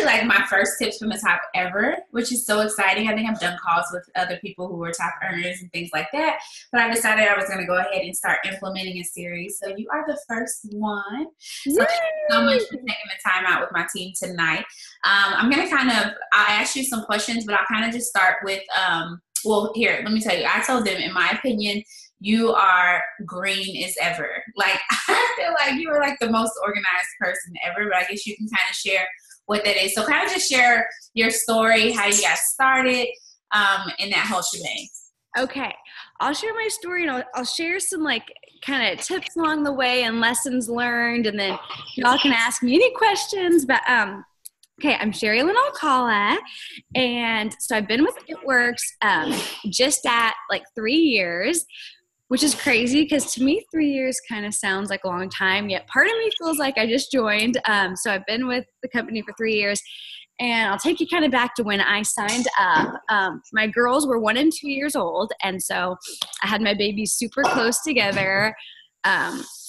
like my first tips from the top ever, which is so exciting. I think I've done calls with other people who were top earners and things like that, but I decided I was going to go ahead and start implementing a series. So you are the first one. So thank you so much for taking the time out with my team tonight. I'm going to I'll ask you some questions, but I'll kind of just start with, well, here, let me tell you, I told them, in my opinion, you are green as ever. Like, I feel like you are like the most organized person ever, but I guess you can kind of share what that is. So kind of just share your story, how you got started, and that whole shebang. Okay. I'll share my story, and I'll share some like kind of tips along the way and lessons learned, and then y'all can ask me any questions. But okay, I'm Sherilynn Alcala, and so I've been with It Works just at like 3 years, which is crazy because to me 3 years kind of sounds like a long time, yet part of me feels like I just joined. So I've been with the company for 3 years, and I'll take you kind of back to when I signed up. My girls were 1 and 2 years old, and so I had my babies super close together.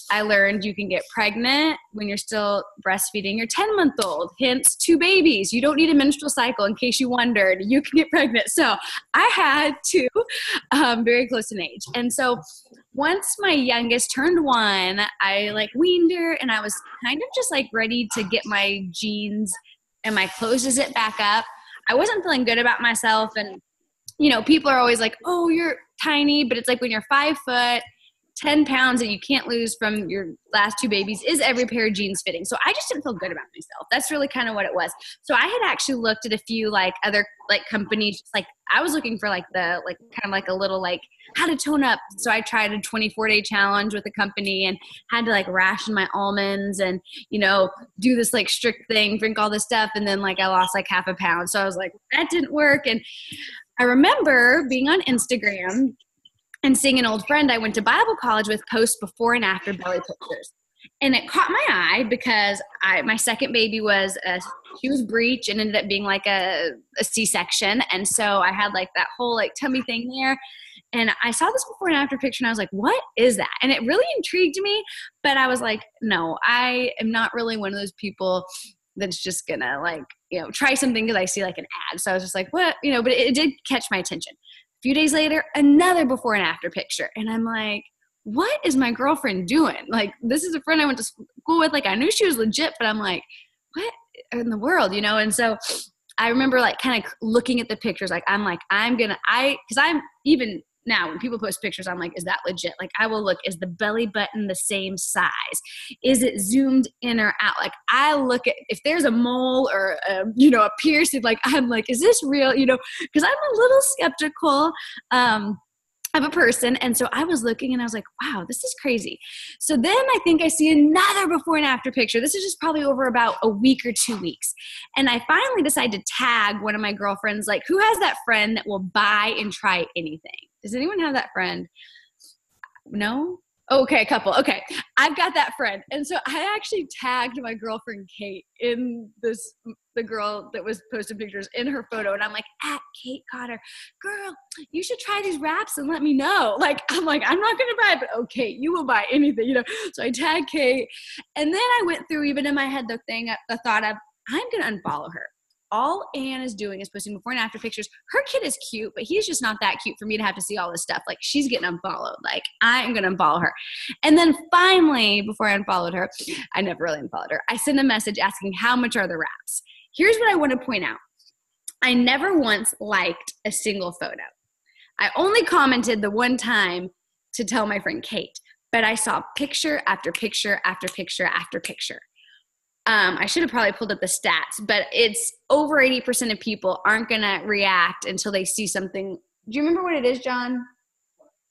I learned you can get pregnant when you're still breastfeeding your 10-month-old, hence 2 babies. You don't need a menstrual cycle, in case you wondered. You can get pregnant. So I had 2 very close in age. And so once my youngest turned 1, I like weaned her, and I was kind of just like ready to get my jeans and my clothes to zip back up. I wasn't feeling good about myself. And, you know, people are always like, oh, you're tiny. But it's like when you're 5 foot, 10 pounds that you can't lose from your last 2 babies is every pair of jeans fitting. So I just didn't feel good about myself. That's really kind of what it was. So I had actually looked at a few like other like companies, like I was looking for like the, like kind of like a little like how to tone up. So I tried a 24-day challenge with a company and had to like ration my almonds and, you know, do this like strict thing, drink all this stuff. And then like I lost like half a pound. So I was like, that didn't work. And I remember being on Instagram and seeing an old friend I went to Bible college with post before and after belly pictures. And it caught my eye because my second baby was she was breech and ended up being like a C-section. And so I had like that whole like tummy thing there. And I saw this before and after picture, and I was like, what is that? And it really intrigued me. But I was like, no, I am not really one of those people that's just gonna like, you know, try something because I see like an ad. So I was just like, what? You know, but it did catch my attention. A few days later, another before and after picture. And I'm like, what is my girlfriend doing? Like, this is a friend I went to school with. Like, I knew she was legit, but I'm like, what in the world, you know? And so I remember like kind of looking at the pictures. Like, because I'm even now when people post pictures, I'm like, is that legit? Like, I will look, is the belly button the same size? Is it zoomed in or out? Like, I look at if there's a mole or, you know, a piercing, like, I'm like, is this real? You know, because I'm a little skeptical of a person. And so I was looking and I was like, wow, this is crazy. So then I think I see another before and after picture. This is just probably over about a week or 2 weeks. And I finally decided to tag one of my girlfriends, like, who has that friend that will buy and try anything? Does anyone have that friend? No? Okay, a couple. Okay, I've got that friend. And so I actually tagged my girlfriend Kate in the girl that was posting pictures in her photo. And I'm like, at Kate Cotter, girl, you should try these wraps and let me know. Like, I'm like, I'm not going to buy it, but okay, you will buy anything, you know? So I tagged Kate. And then I went through, even in my head, the thought of, I'm going to unfollow her. All Anne is doing is posting before and after pictures. Her kid is cute, but he's just not that cute for me to have to see all this stuff. Like, she's getting unfollowed. Like, I'm going to unfollow her. And then finally, before I unfollowed her, I never really unfollowed her, I sent a message asking, how much are the wraps? Here's what I want to point out. I never once liked a single photo. I only commented the one time to tell my friend Kate, but I saw picture after picture after picture after picture. I should have probably pulled up the stats, but it's over 80% of people aren't going to react until they see something. Do you remember what it is, John?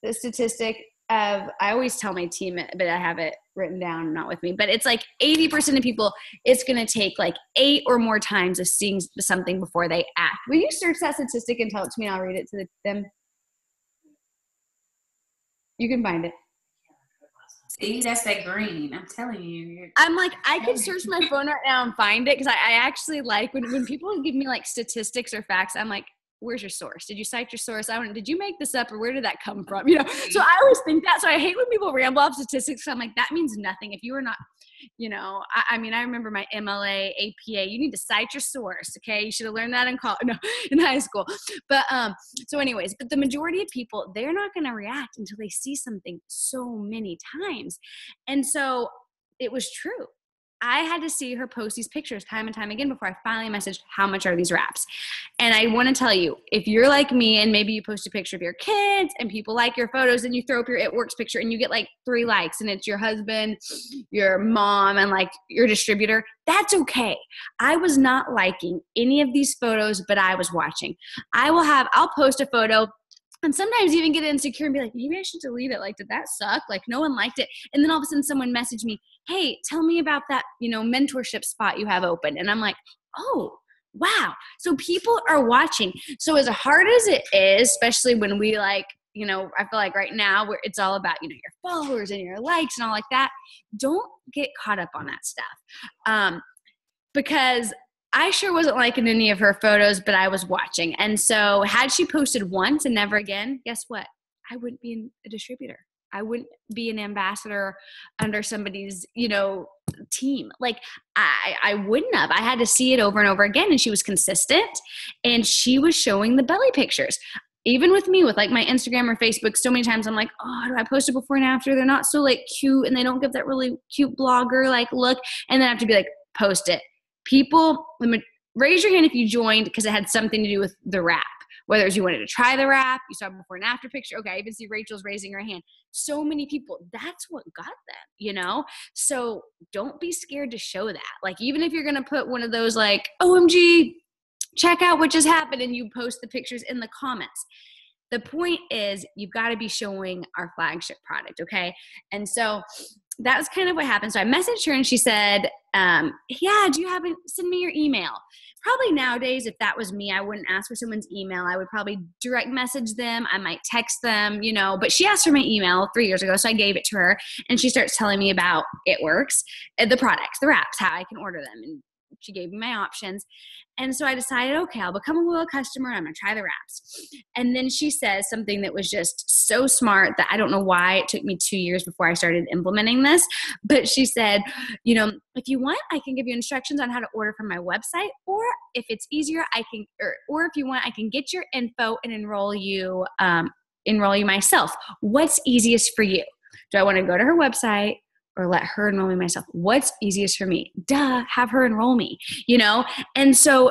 The statistic of, I always tell my team it, but I have it written down, not with me, but it's like 80% of people, it's going to take like 8 or more times of seeing something before they act. Will you search that statistic and tell it to me and I'll read it to them? You can find it. See, that's that green. I'm telling you. I'm like, I can search my phone right now and find it because I actually like when people give me like statistics or facts, I'm like, where's your source? Did you cite your source? Did you make this up, or where did that come from? So I always think that. So I hate when people ramble off statistics. I'm like, that means nothing. If you are not, I remember my MLA, APA, you need to cite your source. Okay. You should have learned that in high school. But, so anyways, but the majority of people, they're not going to react until they see something so many times. And so it was true. I had to see her post these pictures time and time again before I finally messaged, how much are these wraps? And I want to tell you, if you're like me and maybe you post a picture of your kids and people like your photos and you throw up your It Works picture and you get like 3 likes and it's your husband, your mom, and like your distributor, that's okay. I was not liking any of these photos, but I was watching. I'll post a photo and sometimes even get insecure and be like, maybe I should delete it. Like, did that suck? Like, no one liked it. And then all of a sudden someone messaged me, hey, tell me about that, mentorship spot you have open. And I'm like, oh, wow. So people are watching. So as hard as it is, especially when we I feel like right now where it's all about, your followers and your likes and all like that, don't get caught up on that stuff. Because I sure wasn't liking any of her photos, but I was watching. And so had she posted once and never again, guess what? I wouldn't be a distributor. I wouldn't be an ambassador under somebody's, team. Like I wouldn't have. I had to see it over and over again. And she was consistent and she was showing the belly pictures. Even with me, with like my Instagram or Facebook, so many times I'm like, oh, do I post it before and after? They're not so like cute and they don't give that really cute blogger like look. And then I have to be like, post it. People, raise your hand if you joined because it had something to do with the wrap. Whether it was you wanted to try the wrap, you saw before and after picture. Okay, I even see Rachel's raising her hand. So many people, that's what got them, So don't be scared to show that. Like even if you're going to put one of those like, OMG, check out what just happened and you post the pictures in the comments. The point is you've got to be showing our flagship product, okay? And so that was kind of what happened. So I messaged her and she said, send me your email. Probably nowadays, if that was me, I wouldn't ask for someone's email. I would probably direct message them. I might text them, but she asked for my email 3 years ago. So I gave it to her and she starts telling me about It Works, the products, the wraps, how I can order them. And she gave me my options. And so I decided, okay, I'll become a loyal customer. I'm going to try the wraps. And then she says something that was just so smart that I don't know why it took me 2 years before I started implementing this. But she said, if you want, I can give you instructions on how to order from my website. Or if it's easier, or if you want, I can get your info and enroll you myself. What's easiest for you? Do I want to go to her website or let her enroll me myself? What's easiest for me? Have her enroll me, And so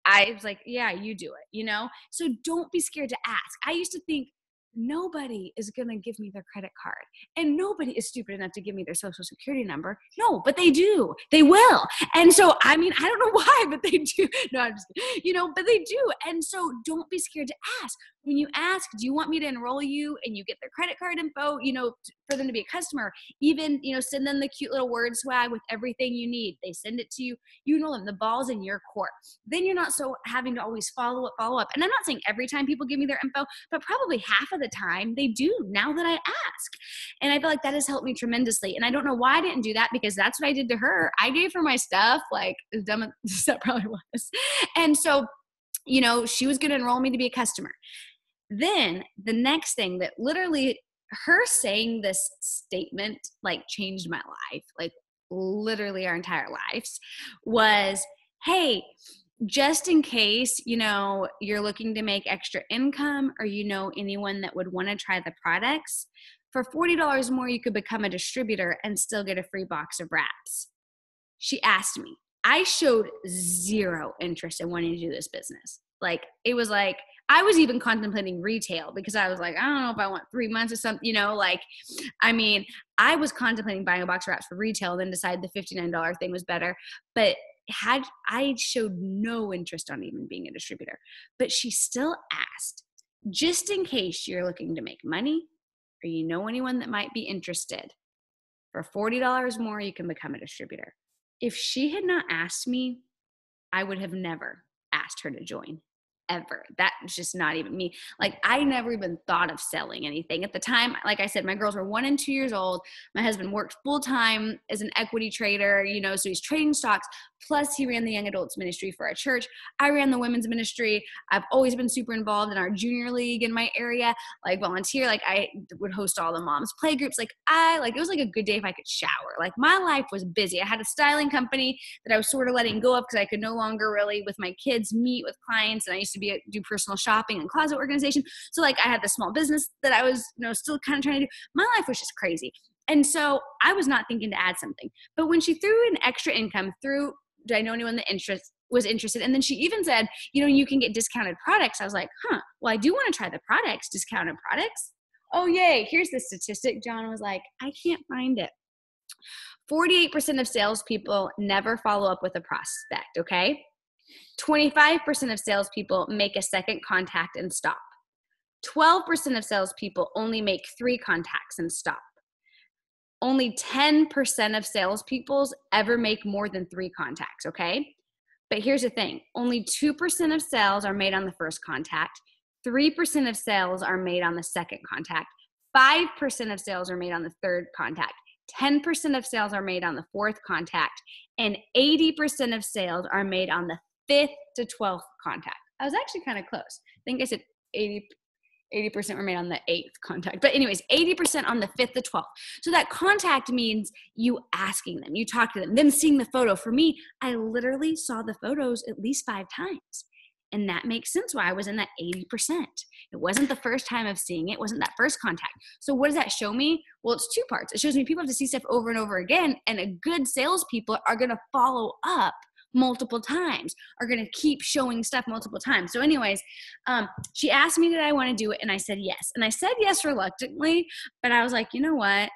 I was like, yeah, you do it, So don't be scared to ask. I used to think nobody is going to give me their credit card and nobody is stupid enough to give me their social security number. No, but they do. They will. And so, I don't know why, but they do. No, I'm just kidding. But they do. And so don't be scared to ask. When you ask, do you want me to enroll you and you get their credit card info, for them to be a customer, even, send them the cute little word swag with everything you need. They send it to you, enroll them, the ball's in your court. Then you're not so having to always follow up. And I'm not saying every time people give me their info, but probably half of the time they do now that I ask. And I feel like that has helped me tremendously. And I don't know why I didn't do that because that's what I did to her. I gave her my stuff, like as dumb as that probably was. And so, she was going to enroll me to be a customer. Then the next thing that literally her saying this statement like changed my life, like literally our entire lives, was, hey, just in case, you're looking to make extra income or anyone that would want to try the products, for $40 more, you could become a distributor and still get a free box of wraps. She asked me. I showed zero interest in wanting to do this business. Like, it was like, I was even contemplating retail because I was like, I don't know if I want 3 months or something, I was contemplating buying a box of wraps for retail and then decided the $59 thing was better. But I showed no interest on even being a distributor. But she still asked, just in case you're looking to make money or anyone that might be interested, for $40 more, you can become a distributor. If she had not asked me, I would have never asked her to join. ever. That's just not even me. Like, I never even thought of selling anything at the time. Like I said, my girls were 1 and 2 years old. My husband worked full time as an equity trader, you know, so he's trading stocks. Plus he ran the young adults ministry for our church. I ran the women's ministry. I've always been super involved in our junior league in my area, like volunteer. Like, I would host all the moms play groups. Like, it was like a good day if I could shower. Like, my life was busy. I had a styling company that I was sort of letting go of because I could no longer really, with my kids, meet with clients. And I used to do personal shopping and closet organization. So like, I had the small business that I was, you know, still kind of trying to do. My life was just crazy. And so I was not thinking to add something. But when she threw an extra income through, do I know anyone that was interested? And then she even said, you know, you can get discounted products. I was like, well, I do want to try the products, discounted products. Oh, yay. Here's the statistic. John was like, I can't find it. 48% of salespeople never follow up with a prospect, okay? 25% of salespeople make a second contact and stop. 12% of salespeople only make 3 contacts and stop. Only 10% of salespeople ever make more than 3 contacts, okay? But here's the thing. Only 2% of sales are made on the first contact. 3% of sales are made on the second contact. 5% of sales are made on the third contact. 10% of sales are made on the fourth contact. And 80% of sales are made on the 5th to 12th contact. I was actually kind of close. I think I said 80% were made on the 8th contact. But anyways, 80% on the 5th to 12th. So that contact means you asking them, you talk to them, then seeing the photo. For me, I literally saw the photos at least 5 times. And that makes sense why I was in that 80%. It wasn't the first time of seeing it. It wasn't that first contact. So what does that show me? Well, it's 2 parts. It shows me people have to see stuff over and over again. And a good salespeople are going to follow up multiple times, are going to keep showing stuff multiple times. So anyways, she asked me, did I want to do it? And I said yes. And I said yes reluctantly, but I was like, you know what?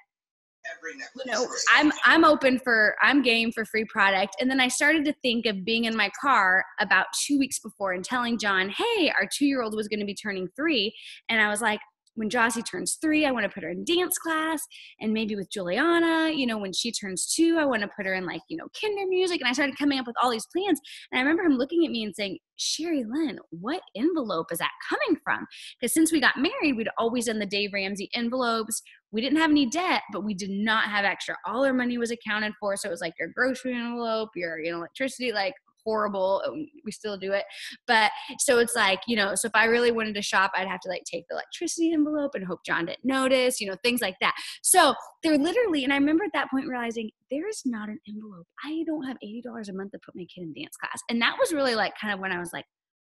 You know, I'm game for free product. And then I started to think of being in my car about 2 weeks before and telling John, hey, our 2-year-old was going to be turning 3. And I was like, when Jossie turns 3, I want to put her in dance class, and maybe with Juliana, you know, when she turns 2, I want to put her in, like, you know, kinder music. And I started coming up with all these plans. And I remember him looking at me and saying, Sherilynn, what envelope is that coming from? Because since we got married, we'd always done the Dave Ramsey envelopes. We didn't have any debt, but we did not have extra. All our money was accounted for. So it was like your grocery envelope, your, you know, electricity, like, horrible. We still do it. But so it's like, you know, so if I really wanted to shop, I'd have to like take the electricity envelope and hope John didn't notice, you know, things like that. So they're literally, and I remember at that point realizing there's not an envelope. I don't have $80 a month to put my kid in dance class. And that was really like kind of when I was like,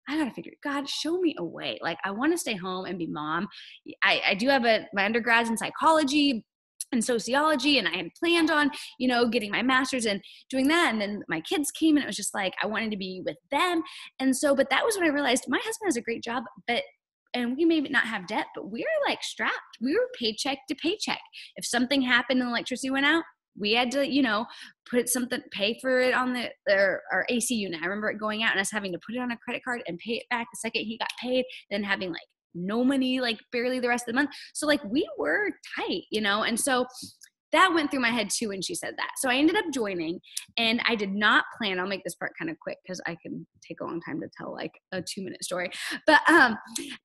I got to figure, God, show me a way. Like, I want to stay home and be mom. I do have my undergrads in psychology and sociology, and I had planned on, you know, getting my master's and doing that. And then my kids came, and it was just like, I wanted to be with them. And so, but that was when I realized my husband has a great job, and we may not have debt, but we're like strapped. We were paycheck to paycheck. If something happened and electricity went out, we had to, you know, pay for it on our AC unit. I remember it going out and us having to put it on a credit card and pay it back the second he got paid, then having like no money, like barely the rest of the month. So like we were tight, you know? And so that went through my head too when she said that. So I ended up joining, and I did not plan, I'll make this part kind of quick because I can take a long time to tell like a 2-minute story. But I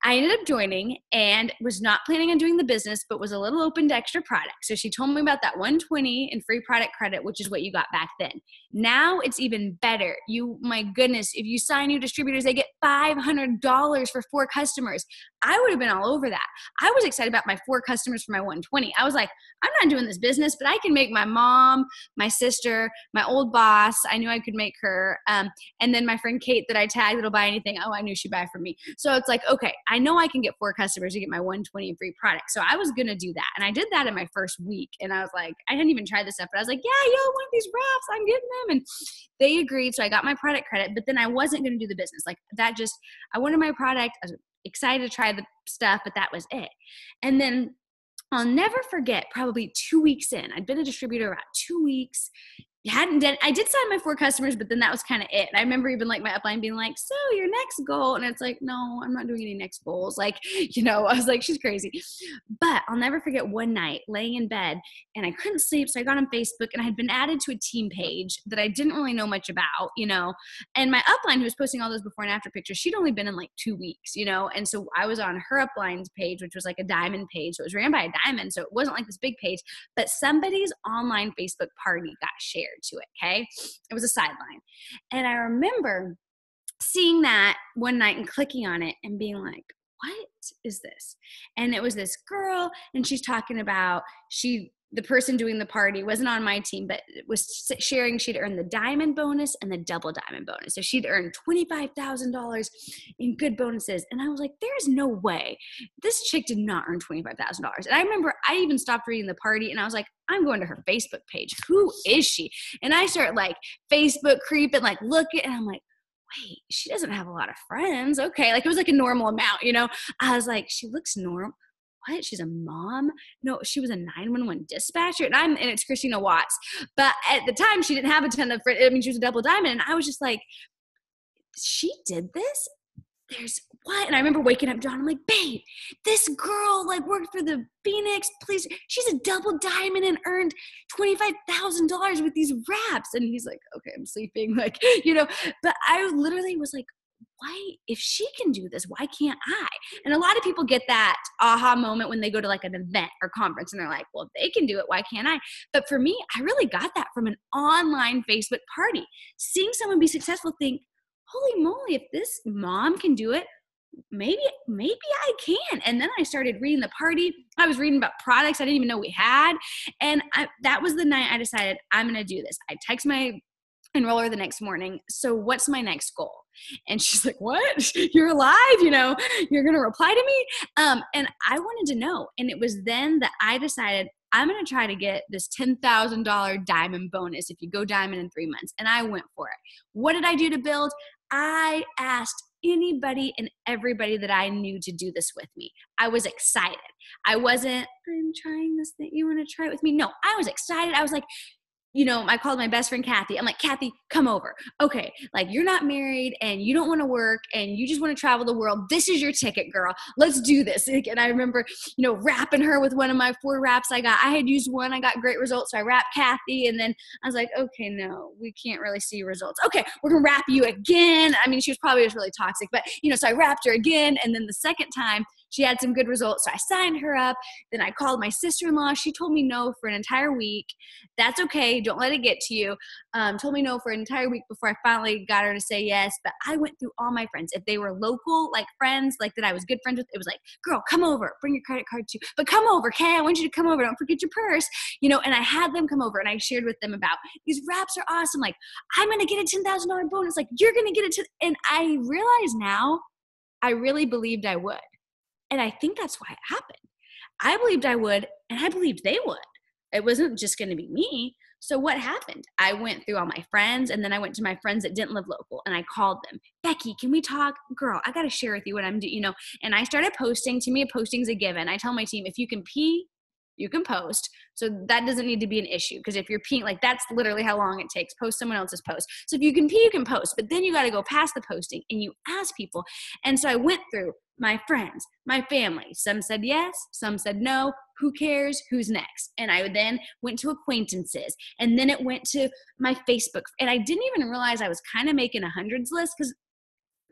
ended up joining and was not planning on doing the business, but was a little open to extra products. So she told me about that $120 in free product credit, which is what you got back then. Now it's even better. My goodness, if you sign new distributors, they get $500 for 4 customers. I would have been all over that. I was excited about my 4 customers for my 120. I was like, I'm not doing this business, but I can make my mom, my sister, my old boss. I knew I could make her. And then my friend Kate that I tagged that'll buy anything. Oh, I knew she'd buy from me. So it's like, okay, I know I can get 4 customers to get my 120 in free product. So I was going to do that. And I did that in my first week. And I was like, I hadn't even tried this stuff, but I was like, yeah, yo, want these wraps? I'm getting them. And they agreed. So I got my product credit, but then I wasn't going to do the business. Like that just, I wanted my product. I was excited to try the stuff, but that was it. And then I'll never forget, probably 2 weeks in, I'd been a distributor about 2 weeks. hadn't done, I did sign my 4 customers, but then that was kind of it. And I remember even like my upline being like, so your next goal. And it's like, no, I'm not doing any next goals. Like, you know, I was like, she's crazy. But I'll never forget one night laying in bed and I couldn't sleep. So I got on Facebook and I had been added to a team page that I didn't really know much about, you know, and my upline who was posting all those before and after pictures, she'd only been in like 2 weeks, you know? And so I was on her upline's page, which was like a diamond page. So it was ran by a diamond. So it wasn't like this big page, but somebody's online Facebook party got shared to it. Okay. It was a sideline. And I remember seeing that one night and clicking on it and being like, what is this? And it was this girl and she's talking about the person doing the party wasn't on my team, but was sharing she'd earned the diamond bonus and the double diamond bonus. So she'd earned $25,000 in good bonuses. And I was like, there's no way. This chick did not earn $25,000. And I remember I even stopped reading the party and I was like, I'm going to her Facebook page. Who is she? And I start like Facebook creeping, like looking, and I'm like, wait, she doesn't have a lot of friends. Okay. Like it was like a normal amount, you know? I was like, she looks normal. What? She's a mom? No, she was a 911 dispatcher. And it's Christina Watts. But at the time, she didn't have a ton of friends. I mean, she was a double diamond. And I was just like, she did this? There's what? And I remember waking up John. I'm like, babe, this girl like worked for the Phoenix Police. She's a double diamond and earned $25,000 with these raps. And he's like, okay, I'm sleeping. Like, you know, but I literally was like, why, if she can do this, why can't I? And a lot of people get that aha moment when they go to like an event or conference and they're like, well, if they can do it, why can't I? But for me, I really got that from an online Facebook party. Seeing someone be successful, think, holy moly, if this mom can do it, maybe I can. And then I started reading the party. I was reading about products I didn't even know we had. And that was the night I decided I'm going to do this. I text my enroller the next morning. So what's my next goal? And she's like, what? You're alive? You know, you're going to reply to me? And I wanted to know. And it was then that I decided I'm going to try to get this $10,000 diamond bonus if you go diamond in 3 months. And I went for it. What did I do to build? I asked anybody and everybody that I knew to do this with me. I was excited. I wasn't, I'm trying this thing. You want to try it with me? No, I was excited. I was like, you know, I called my best friend, Kathy. I'm like, Kathy, come over. Okay. Like you're not married and you don't want to work and you just want to travel the world. This is your ticket, girl. Let's do this. And I remember, you know, rapping her with one of my 4 raps I got. I had used one. I got great results. So I rapped Kathy. And then I was like, okay, no, we can't really see results. Okay. We're going to rap you again. I mean, she was probably just really toxic, but you know, so I rapped her again. And then the second time she had some good results. So I signed her up. Then I called my sister-in-law. She told me no for an entire week. That's okay. Don't let it get to you. Told me no for an entire week before I finally got her to say yes. But I went through all my friends. If they were local, like friends, like that I was good friends with, it was like, girl, come over. Bring your credit card too. But come over, okay? I want you to come over. Don't forget your purse. You know, and I had them come over and I shared with them about these raps are awesome. Like, I'm going to get a $10,000 bonus. Like, you're going to get it. And I realize now I really believed I would. And I think that's why it happened. I believed I would, and I believed they would. It wasn't just going to be me. So what happened? I went through all my friends, and then I went to my friends that didn't live local, and I called them. Becky, can we talk? Girl, I got to share with you what I'm doing, you know. And I started posting. To me, a posting's a given. I tell my team, if you can pee, you can post. So that doesn't need to be an issue because if you're peeing, like that's literally how long it takes. Post someone else's post. So if you can pee, you can post. But then you got to go past the posting and you ask people. And so I went through my friends, my family. Some said yes, some said no. Who cares? Who's next? And I then went to acquaintances. And then it went to my Facebook. And I didn't even realize I was kind of making a hundreds list because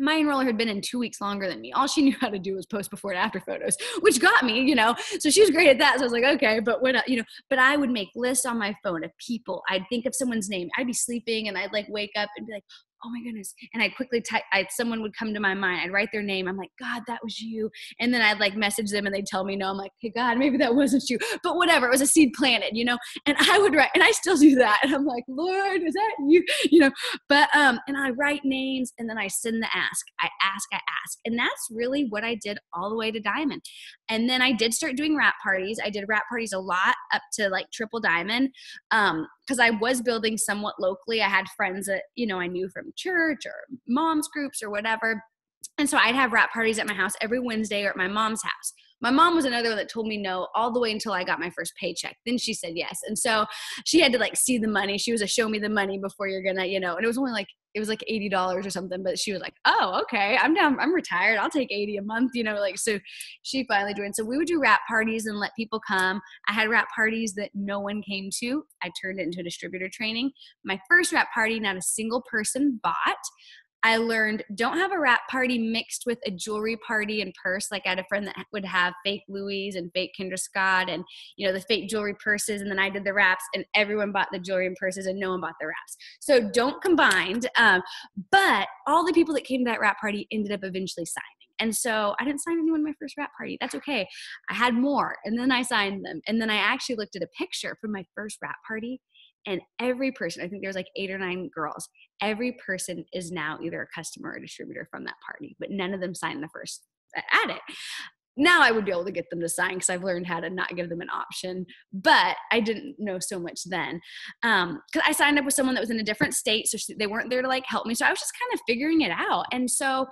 my enroller had been in 2 weeks longer than me. All she knew how to do was post before and after photos, which got me, you know, so she was great at that. So I was like, okay, but when, you know, but I would make lists on my phone of people. I'd think of someone's name. I'd be sleeping and I'd like wake up and be like, oh my goodness. And I'd quickly type, someone would come to my mind. I'd write their name. I'm like, God, that was you. And then I'd like message them and they'd tell me no. I'm like, hey, God, maybe that wasn't you, but whatever. It was a seed planted, you know? And I would write, and I still do that. And I'm like, Lord, is that you? You know, but, and I write names and then I send the ask. I ask. And that's really what I did all the way to diamond. And then I did start doing wrap parties. I did wrap parties a lot up to like triple diamond. Because I was building somewhat locally. I had friends that, you know, I knew from church or mom's groups or whatever. And so I'd have wrap parties at my house every Wednesday or at my mom's house. My mom was another one that told me no all the way until I got my first paycheck. Then she said yes. And so she had to like see the money. She was a show me the money before you're gonna, and it was only like, it was like $80 or something, but she was like, oh, okay, I'm down. I'm retired. I'll take 80 a month, so she finally joined. So we would do wrap parties and let people come. I had wrap parties that no one came to. I turned it into a distributor training. My first wrap party, not a single person bought. I learned don't have a wrap party mixed with a jewelry party and purse. Like I had a friend that would have fake Louis and fake Kendra Scott and, the fake jewelry purses. And then I did the wraps and everyone bought the jewelry and purses and no one bought the wraps. So don't combined. But all the people that came to that wrap party ended up eventually signing. And so I didn't sign anyone in my first wrap party. That's okay. I had more and then I signed them. And then I actually looked at a picture from my first wrap party. And every person, I think there was like 8 or 9 girls, every person is now either a customer or a distributor from that party, but none of them signed the first at it. Now I would be able to get them to sign because I've learned how to not give them an option, but I didn't know so much then. Because I signed up with someone that was in a different state, so they weren't there to like help me. So I was just kind of figuring it out. And so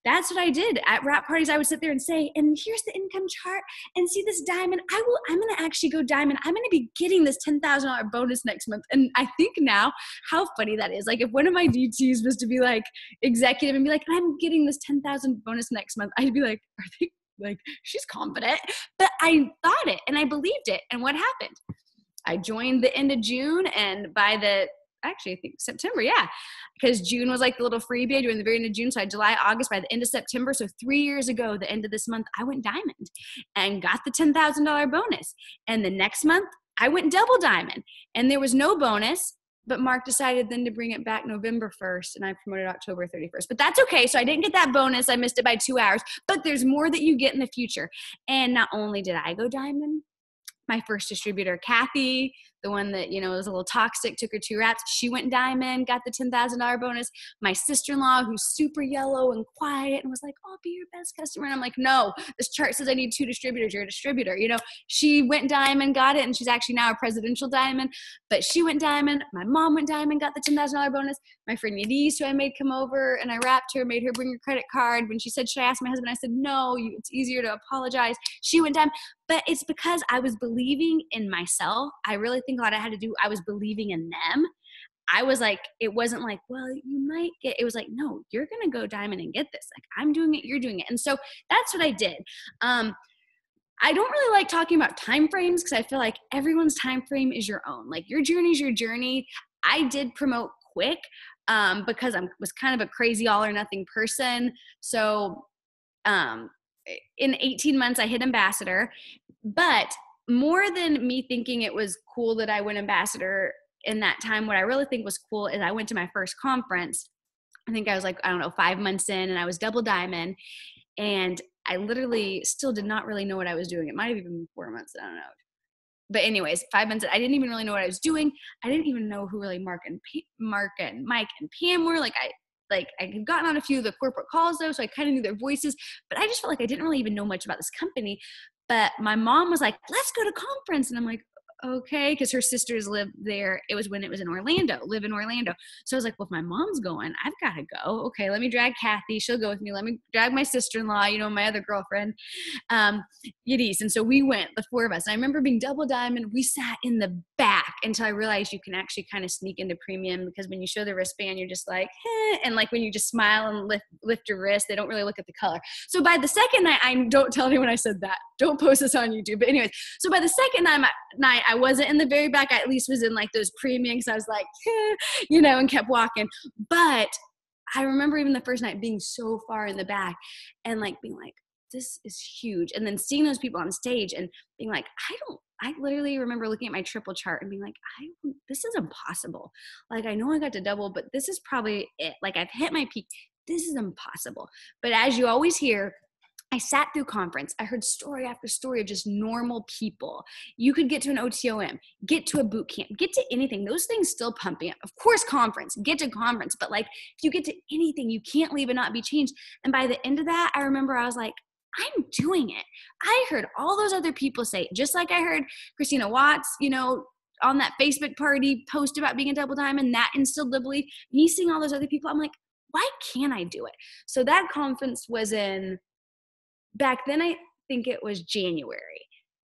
that's what I did at wrap parties. I would sit there and say, and here's the income chart and see this diamond. I'm going to actually go diamond. I'm going to be getting this $10,000 bonus next month. And I think now how funny that is. Like if one of my DTs was to be like executive and be like, I'm getting this 10,000 bonus next month. I'd be like, are they like, she's confident, but I thought it and I believed it. And what happened? I joined the end of June and I think September, yeah. Because June was like the little freebie. I joined the very end of June. So I had July, August, by the end of September. So 3 years ago, the end of this month, I went diamond and got the $10,000 bonus. And the next month, I went double diamond. And there was no bonus, but Mark decided then to bring it back November 1st. And I promoted October 31st. But that's okay. So I didn't get that bonus. I missed it by 2 hours. But there's more that you get in the future. And not only did I go diamond, my first distributor, Kathy, the one that, was a little toxic, took her 2 wraps. She went diamond, got the $10,000 bonus. My sister-in-law, who's super yellow and quiet and was like, I'll be your best customer. And I'm like, no, this chart says I need 2 distributors. You're a distributor. She went diamond, got it. And she's actually now a presidential diamond, but she went diamond. My mom went diamond, got the $10,000 bonus. My friend Yadis, who I made come over and I wrapped her, made her bring her credit card. When she said, should I ask my husband? I said, no, it's easier to apologize. She went diamond, but it's because I was believing in myself. I really think a lot I had to do, I was believing in them. I was like, it wasn't like, well, you might get, it was like, no, you're going to go diamond and get this. Like I'm doing it, you're doing it. And so that's what I did. I don't really like talking about time frames because I feel like everyone's time frame is your own. Like your journey is your journey. I did promote quick because I was kind of a crazy all or nothing person. So in 18 months, I hit ambassador, but more than me thinking it was cool that I went ambassador in that time, what I really think was cool is I went to my first conference. I think I was like, 5 months in and I was double diamond. And I literally still did not really know what I was doing. It might have even been 4 months. I don't know. But anyways, 5 months, I didn't even really know what I was doing. I didn't even know who really Mark and Mike and Pam were. I had gotten on a few of the corporate calls though, so I kind of knew their voices, but I just felt like I didn't really even know much about this company. But my mom was like, let's go to conference. And I'm like, okay, because her sisters live there. It was when it was in Orlando, live in Orlando. So I was like, well, if my mom's going, I've got to go. Okay, let me drag Kathy. She'll go with me. Let me drag my sister-in-law, my other girlfriend, Yadis. And so we went, the 4 of us. And I remember being double diamond. We sat in the back until I realized you can actually kind of sneak into premium because when you show the wristband, you're just like, eh. And like when you just smile and lift your wrist, they don't really look at the color. So by the second night, I don't tell anyone I said that. Don't post this on YouTube. But anyways, so by the second night, I wasn't in the very back. I at least was in like those premiums. I was like, and kept walking. But I remember even the first night being so far in the back and like being like, this is huge. And then seeing those people on stage and being like, I literally remember looking at my triple chart and being like, this is impossible. Like, I know I got to double, but this is probably it. Like I've hit my peak. This is impossible. But as you always hear, I sat through conference. I heard story after story of just normal people. You could get to an OTOM, get to a boot camp, get to anything. Those things still pumping up. Of course, conference, get to conference. But like, if you get to anything, you can't leave and not be changed. And by the end of that, I remember I was like, I'm doing it. I heard all those other people say, just like I heard Christina Watts, on that Facebook party post about being a double diamond, that instilled the belief. Me seeing all those other people, I'm like, why can't I do it? So that conference was in back then, think it was January.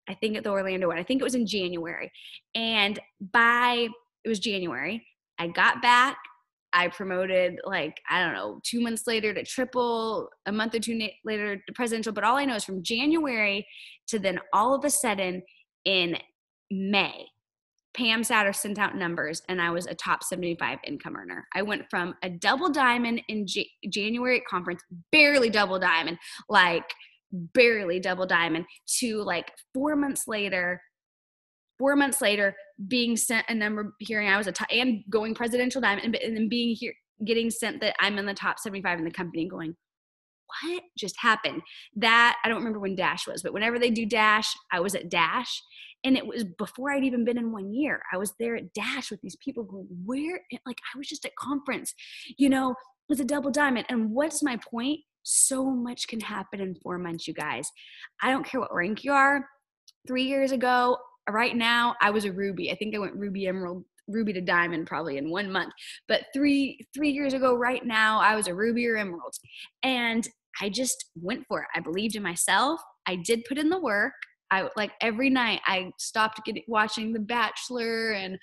I think at the Orlando one. I think it was in January. And it was January. I got back. I promoted, like, I don't know, 2 months later to triple, a month or two later to presidential. But all I know is from January to then all of a sudden in May, Pam Satter sent out numbers and I was a top 75 income earner. I went from a double diamond in January at conference, barely double diamond, to like 4 months later, being sent a number, hearing I was a top, and going presidential diamond, and then being here, getting sent that I'm in the top 75 in the company, going, what just happened? That, I don't remember when Dash was, but whenever they do Dash, I was at Dash. And it was before I'd even been in 1 year. I was there at Dash with these people going, like, I was just at conference, with a double diamond. And what's my point? So much can happen in 4 months, you guys. I don't care what rank you are. 3 years ago, right now, I was a Ruby. I think I went Ruby, Emerald, Ruby to Diamond probably in 1 month. But three years ago, right now, I was a Ruby or Emerald. And I just went for it. I believed in myself. I did put in the work. I, like, every night I stopped watching The Bachelor and,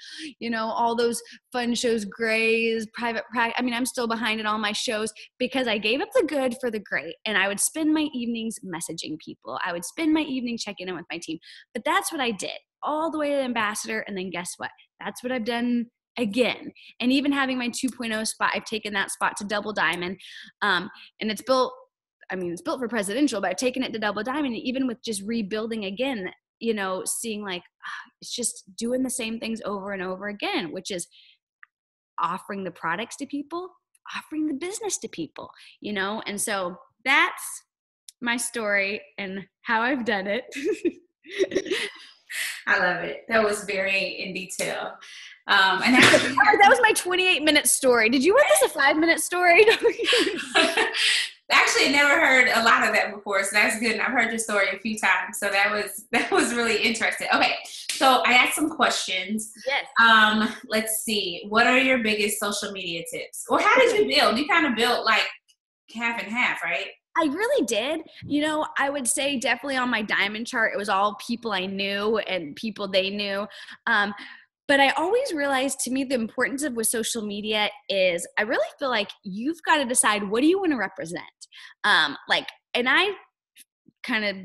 all those fun shows, Grey's, Private Practice. I mean, I'm still behind in all my shows because I gave up the good for the great. And I would spend my evenings messaging people. I would spend my evening checking in with my team. But that's what I did all the way to Ambassador. And then guess what? That's what I've done again. And even having my 2.0 spot, I've taken that spot to double diamond. And it's built for presidential, but I've taken it to double diamond. And even with just rebuilding again, seeing like, it's just doing the same things over and over again, which is offering the products to people, offering the business to people, and so that's my story and how I've done it. I love it. That was very in detail. And that was my 28-minute story. Did you want this a 5-minute story? Actually, I never heard a lot of that before, so that's good. And I've heard your story a few times, so that was really interesting. Okay, so I asked some questions. Yes. Let's see. What are your biggest social media tips? Or how did you build? You kind of built like half and half, right? I really did. I would say definitely on my diamond chart, it was all people I knew and people they knew. But I always realized, to me, the importance of with social media is I really feel like you've got to decide, what do you want to represent? And I kind of,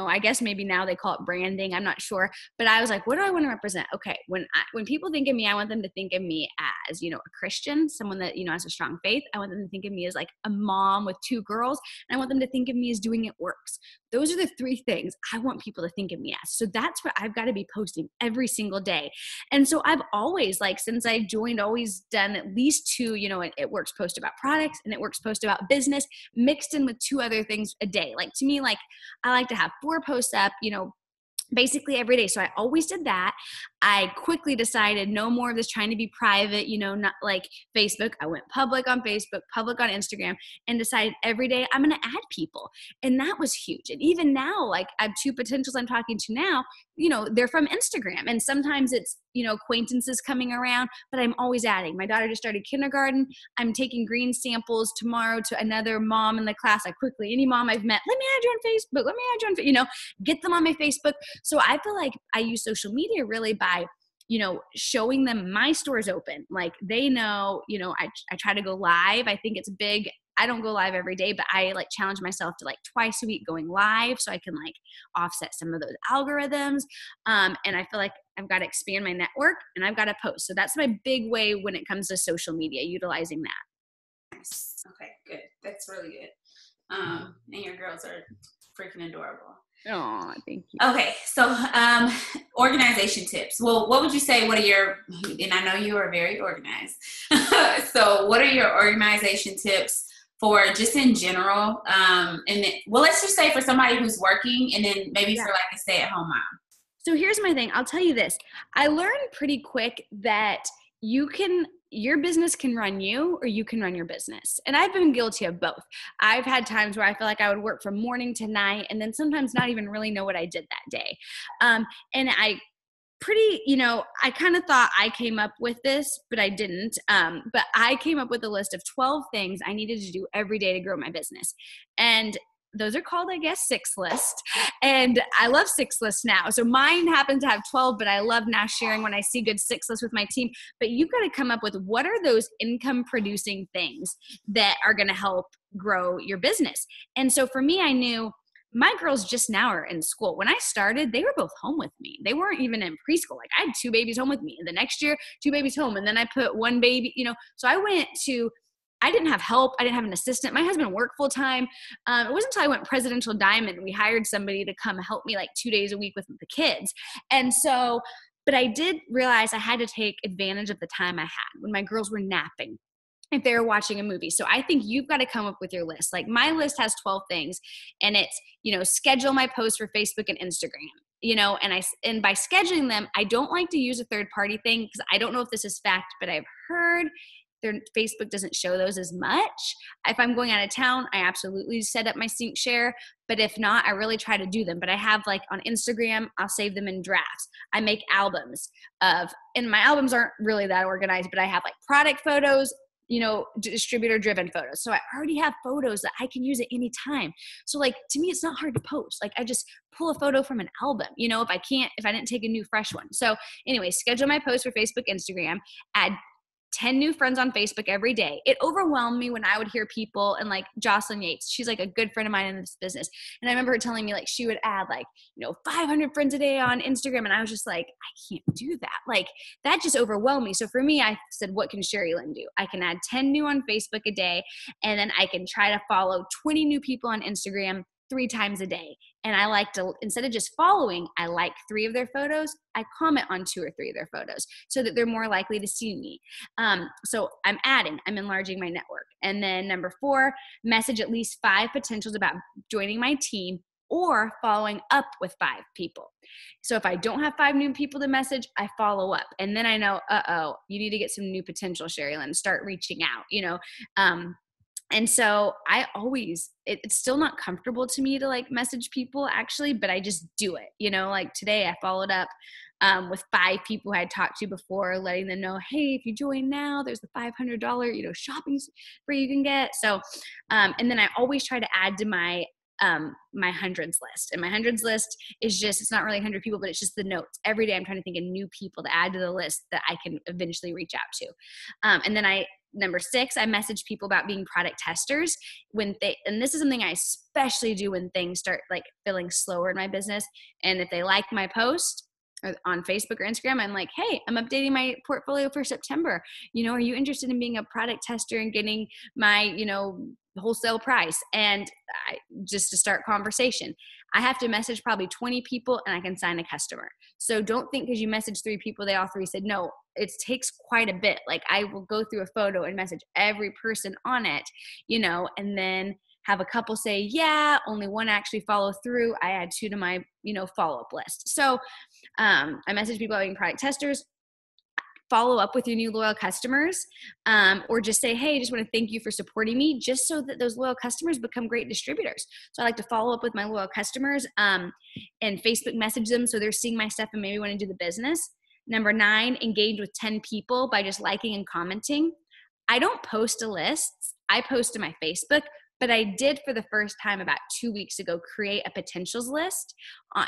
I guess maybe now they call it branding. I'm not sure. But I was like, what do I want to represent? Okay. When people think of me, I want them to think of me as, a Christian, someone that, has a strong faith. I want them to think of me as like a mom with 2 girls. And I want them to think of me as doing it works. Those are the 3 things I want people to think of me as. So that's what I've got to be posting every single day. And so I've always, since I joined, always done at least 2, it works post about products and it works post about business mixed in with 2 other things a day. To me, I like to have 4 posts up, basically every day. So I always did that. I quickly decided no more of this trying to be private, not like Facebook. I went public on Facebook, public on Instagram, and decided every day I'm going to add people. And that was huge. And even now, I have 2 potentials I'm talking to now, they're from Instagram. And sometimes it's, acquaintances coming around, but I'm always adding. My daughter just started kindergarten. I'm taking green samples tomorrow to another mom in the class. Any mom I've met, let me add you on Facebook. Let me add you on, get them on my Facebook. So I feel like I use social media really by, showing them my store's open. They know, I try to go live. I think it's big. I don't go live every day, but I challenge myself to twice a week going live so I can offset some of those algorithms. And I feel like I've got to expand my network and I've got to post. So that's my big way when it comes to social media, utilizing that. Nice. Okay, good. That's really good. And your girls are freaking adorable. Oh, thank you. Okay, so organization tips. Well, what would you say, and I know you are very organized. So what are your organization tips for just in general? And then, let's just say for somebody who's working and then maybe for a stay-at-home mom. So here's my thing. I'll tell you this. I learned pretty quick that your business can run you or you can run your business. And I've been guilty of both. I've had times where I feel like I would work from morning to night and then sometimes not even really know what I did that day. And I kind of thought I came up with this, but I didn't. But I came up with a list of 12 things I needed to do every day to grow my business. And those are called, I guess, 6 list. And I love 6 lists now. So mine happens to have 12, but I love now sharing when I see good 6 lists with my team. But you've got to come up with what are those income producing things that are going to help grow your business. And so for me, I knew my girls just now are in school. When I started, they were both home with me. They weren't even in preschool. Like I had 2 babies home with me. And the next year, 2 babies home. And then I put 1 baby, so I didn't have help. I didn't have an assistant. My husband worked full time. It wasn't until I went Presidential Diamond, we hired somebody to come help me like 2 days a week with the kids. And so, but I did realize I had to take advantage of the time I had when my girls were napping, if they were watching a movie. So I think you've got to come up with your list. Like my list has 12 things, and it's, schedule my posts for Facebook and Instagram, and by scheduling them, I don't like to use a third party thing because I don't know if this is fact, but I've heard Facebook doesn't show those as much. If I'm going out of town, I absolutely set up my sync share. But if not, I really try to do them. But I have like on Instagram, I'll save them in drafts. I make albums and my albums aren't really that organized, but I have like product photos, distributor driven photos. So I already have photos that I can use at any time. So like, to me, it's not hard to post. Like I just pull a photo from an album, if I didn't take a new fresh one. So anyway, schedule my post for Facebook, Instagram, add 10 new friends on Facebook every day. It overwhelmed me when I would hear people, and like Jocelyn Yates, she's like a good friend of mine in this business. And I remember her telling me like she would add like, 500 friends a day on Instagram. And I was just like, I can't do that. Like that just overwhelmed me. So for me, I said, what can Sherilynn do? I can add 10 new on Facebook a day. And then I can try to follow 20 new people on Instagram 3 times a day. And I like to, instead of just following, I like 3 of their photos. I comment on 2 or 3 of their photos so that they're more likely to see me. So I'm enlarging my network. And then number 4, message at least 5 potentials about joining my team or following up with 5 people. So if I don't have 5 new people to message, I follow up. And then I know, you need to get some new potential, Sherilynn, start reaching out, and so it's still not comfortable to me to like message people actually, but I just do it, like today I followed up with 5 people who I had talked to before, letting them know, hey, if you join now, there's the $500, shopping spree you can get. So, and then I always try to add to my hundreds list. And my hundreds list is just, it's not really 100 people, but it's just the notes. Every day I'm trying to think of new people to add to the list that I can eventually reach out to. And then number 6, I message people about being product testers and this is something I especially do when things start like feeling slower in my business. And if they like my post on Facebook or Instagram, I'm like, hey, I'm updating my portfolio for September. Are you interested in being a product tester and getting my, wholesale price? And just to start conversation, I have to message probably 20 people and I can sign a customer. So don't think because you message 3 people, they all 3 said no. It takes quite a bit. Like I will go through a photo and message every person on it, and then have a couple say, yeah, only 1 actually follow through. I add 2 to my, follow-up list. So I message people about being product testers, follow up with your new loyal customers, or just say, hey, just want to thank you for supporting me, just so that those loyal customers become great distributors. So I like to follow up with my loyal customers and Facebook message them so they're seeing my stuff and maybe want to do the business. Number 9, engage with 10 people by just liking and commenting. I don't post a list. I post to my Facebook, but I did for the first time about 2 weeks ago create a potentials list,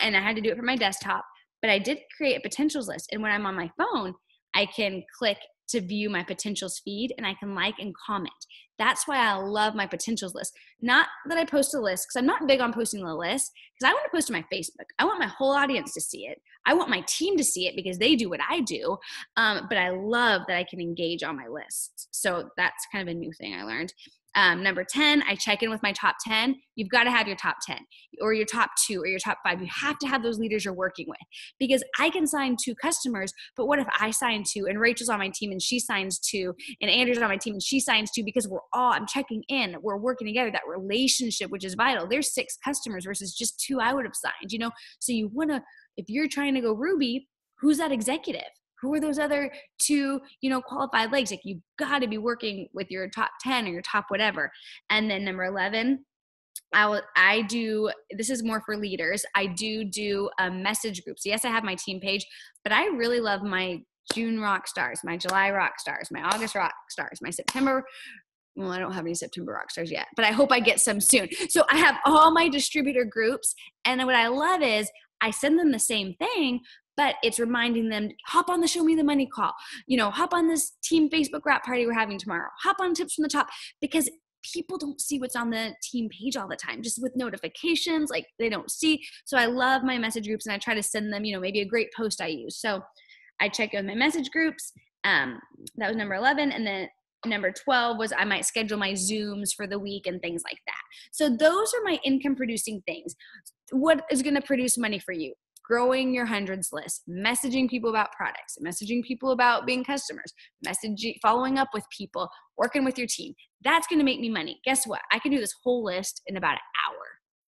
and I had to do it from my desktop, but I did create a potentials list. And when I'm on my phone, I can click to view my potentials feed and I can like and comment. That's why I love my potentials list. Not that I post a list, because I'm not big on posting the list, because I want to post to my Facebook. I want my whole audience to see it. I want my team to see it because they do what I do. But I love that I can engage on my list. So that's kind of a new thing I learned. Number 10, I check in with my top 10. You've got to have your top 10 or your top 2 or your top 5. You have to have those leaders you're working with, because I can sign 2 customers, but what if I sign 2 and Rachel's on my team and she signs 2 and Andrew's on my team and she signs 2, because I'm checking in, we're working together, that relationship, which is vital. There's 6 customers versus just 2 I would have signed, So you want to, if you're trying to go Ruby, who's that executive? Who are those other 2, qualified legs? Like you've got to be working with your top 10 or your top whatever. And then number 11, I do, this is more for leaders. I do message groups. Yes, I have my team page, but I really love my June rock stars, my July rock stars, my August rock stars, my September well, I don't have any September rock stars yet, but I hope I get some soon. So I have all my distributor groups. And what I love is I send them the same thing, but it's reminding them, hop on the Show Me the Money call, hop on this team Facebook wrap party we're having tomorrow, hop on Tips from the Top, because people don't see what's on the team page all the time, just with notifications, like they don't see. So I love my message groups, and I try to send them, maybe a great post I use. So I check in my message groups. That was number 11. And then number 12 was I might schedule my Zooms for the week and things like that. So those are my income producing things. What is going to produce money for you? Growing your hundreds list, messaging people about products, messaging people about being customers, following up with people, working with your team. That's going to make me money. Guess what? I can do this whole list in about an hour.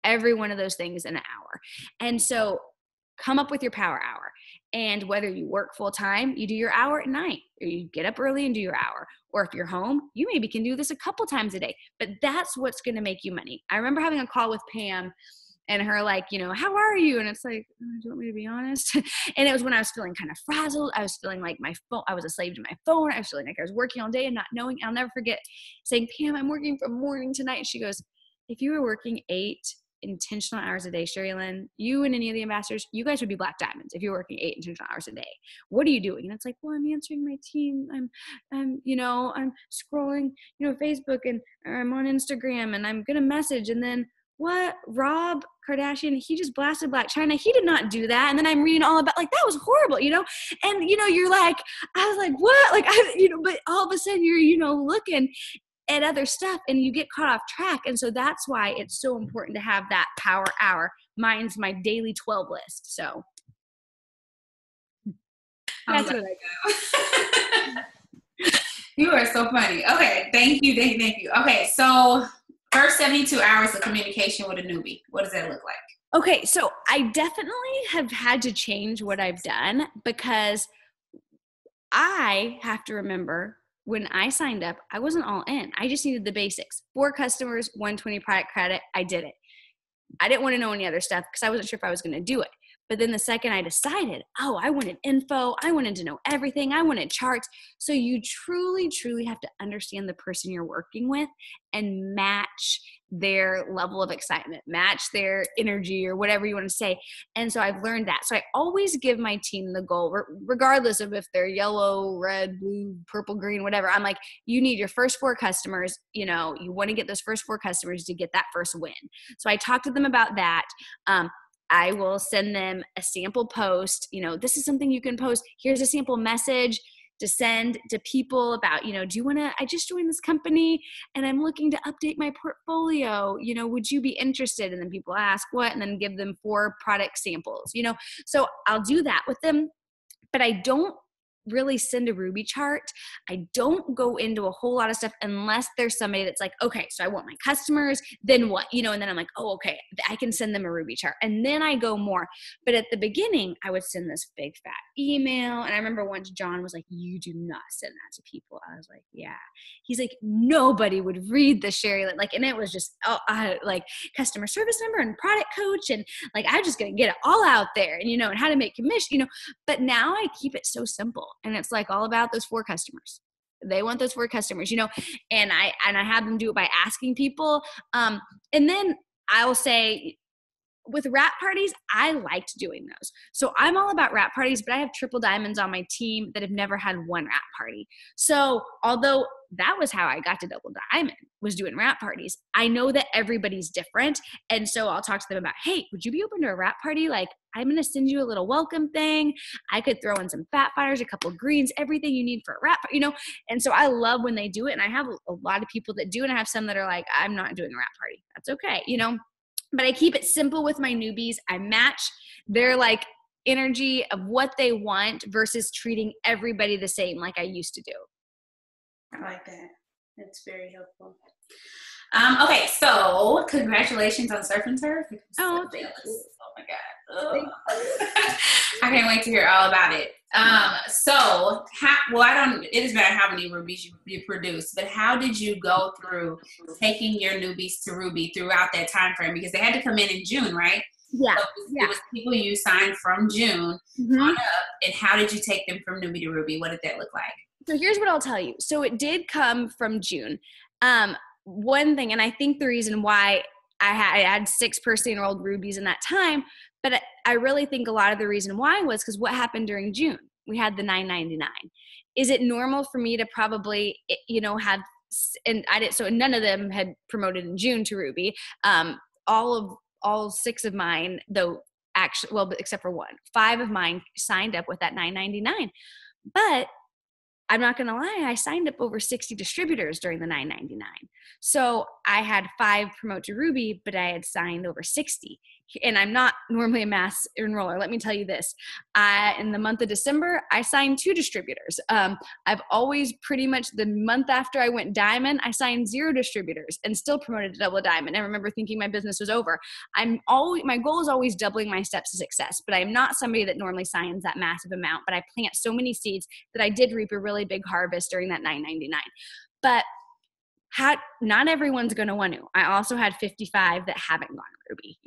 Every one of those things in an hour. And so come up with your power hour. And whether you work full time, you do your hour at night, or you get up early and do your hour. Or if you're home, you maybe can do this a couple times a day. But that's what's going to make you money. I remember having a call with Pam and her like, how are you? And it's like, do you want me to be honest? And it was when I was feeling kind of frazzled. I was feeling like my phone, I was a slave to my phone. I was feeling like I was working all day and not knowing. I'll never forget saying, Pam, I'm working from morning to night. And she goes, if you were working 8 intentional hours a day, Sherilynn, you and any of the ambassadors, you guys would be black diamonds if you're working 8 intentional hours a day. What are you doing? And it's like, well, I'm answering my team. I'm scrolling, Facebook, and I'm on Instagram, and I'm going to message. And then what? Rob Kardashian, he just blasted Black China. He did not do that. And then I'm reading all about, like, that was horrible, and, you're like, I was like, what? Like, but all of a sudden you're, looking at other stuff and you get caught off track. And so that's why it's so important to have that power hour. Mine's my daily 12 list. So that's what I go. You are so funny. Okay. Thank you. Okay. So first 72 hours of communication with a newbie. What does that look like? Okay. So I definitely have had to change what I've done, because I have to remember, when I signed up, I wasn't all in. I just needed the basics. 4 customers, 120 product credit. I did it. I didn't want to know any other stuff because I wasn't sure if I was going to do it. But then the second I decided, I wanted info, I wanted to know everything, I wanted charts. So you truly, truly have to understand the person you're working with and match their level of excitement, match their energy, or whatever you want to say. And so I've learned that. So I always give my team the goal, regardless of if they're yellow, red, blue, purple, green, whatever. I'm like, you need your first 4 customers. You want to get those first 4 customers to get that first win. So I talked to them about that. I will send them a sample post. This is something you can post. Here's a sample message to send to people about, do you want to, I just joined this company and I'm looking to update my portfolio. Would you be interested? And then people ask what, and then give them 4 product samples, so I'll do that with them, but I don't really send a Ruby chart. I don't go into a whole lot of stuff unless there's somebody that's like, okay, so I want my customers, then what, and then I'm like, oh, okay, I can send them a Ruby chart. And then I go more. But at the beginning, I would send this big fat email. And I remember once John was like, you do not send that to people. I was like, yeah. He's like, nobody would read the Sherilynn. Like, and it was just, like customer service number and product coach. And like, I'm just going to get it all out there and, and how to make commission, but now I keep it so simple. And it's like all about those 4 customers. They want those 4 customers, and I have them do it by asking people. And then I will say, with wrap parties, I liked doing those. So I'm all about wrap parties, but I have triple diamonds on my team that have never had one wrap party. So although that was how I got to double diamond, was doing wrap parties, I know that everybody's different. And so I'll talk to them about, hey, would you be open to a wrap party? Like, I'm going to send you a little welcome thing. I could throw in some fat fires, a couple of greens, everything you need for a wrap, And so I love when they do it. And I have a lot of people that do, and I have some that are like, I'm not doing a wrap party. That's okay, But I keep it simple with my newbies. I match their like energy of what they want versus treating everybody the same like I used to do. I like that. That's very helpful. Okay, so congratulations on Surf and Turf. Oh, thank you. Oh my God. I can't wait to hear all about it. It doesn't matter how many rubies you produce, but how did you go through taking your newbies to Ruby throughout that time frame? Because they had to come in June, right? Yeah. So it was people you signed from June on up, and how did you take them from newbie to Ruby? What did that look like? So here's what I'll tell you. So it did come from June. One thing, and I think the reason why I had 6 personally enrolled rubies in that time, but I really think a lot of the reason why was because what happened during June? We had the $9.99. Is it normal for me to probably, have, and I didn't, so none of them had promoted in June to ruby. All 6 of mine, though, actually, well, except for 1, 5 of mine signed up with that $9.99. But I'm not going to lie, I signed up over 60 distributors during the $9.99. So I had 5 promote to ruby, but I had signed over 60. And I'm not normally a mass enroller. Let me tell you this. In the month of December, I signed 2 distributors. I've always pretty much the month after I went diamond, I signed 0 distributors and still promoted to double diamond. I remember thinking my business was over. My goal is always doubling my steps to success, but I'm not somebody that normally signs that massive amount, but I plant so many seeds that I did reap a really big harvest during that $9.99. But not everyone's going to want to. I also had 55 that haven't gone ruby,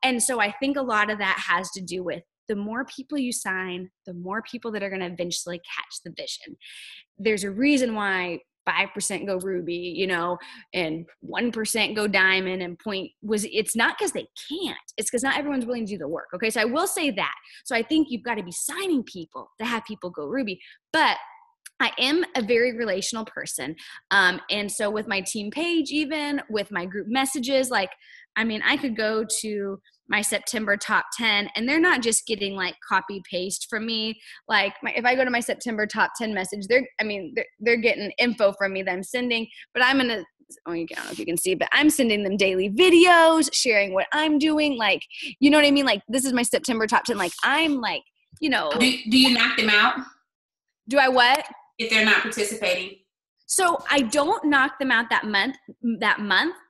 And so I think a lot of that has to do with the more people you sign, the more people that are going to eventually catch the vision. There's a reason why 5% go ruby, and 1% go diamond, and it's not because they can't, it's because not everyone's willing to do the work. Okay. So I will say that. So I think you've got to be signing people to have people go ruby, but I am a very relational person. And so with my team page, even with my group messages, I could go to my September top 10 and they're not just getting copy paste from me. If I go to my September top 10 message, they're getting info from me that I'm sending, but I don't know if you can see, but I'm sending them daily videos, sharing what I'm doing. You know what I mean? This is my September top 10. Do you knock them out? Do I what? If they're not participating? So I don't knock them out that month,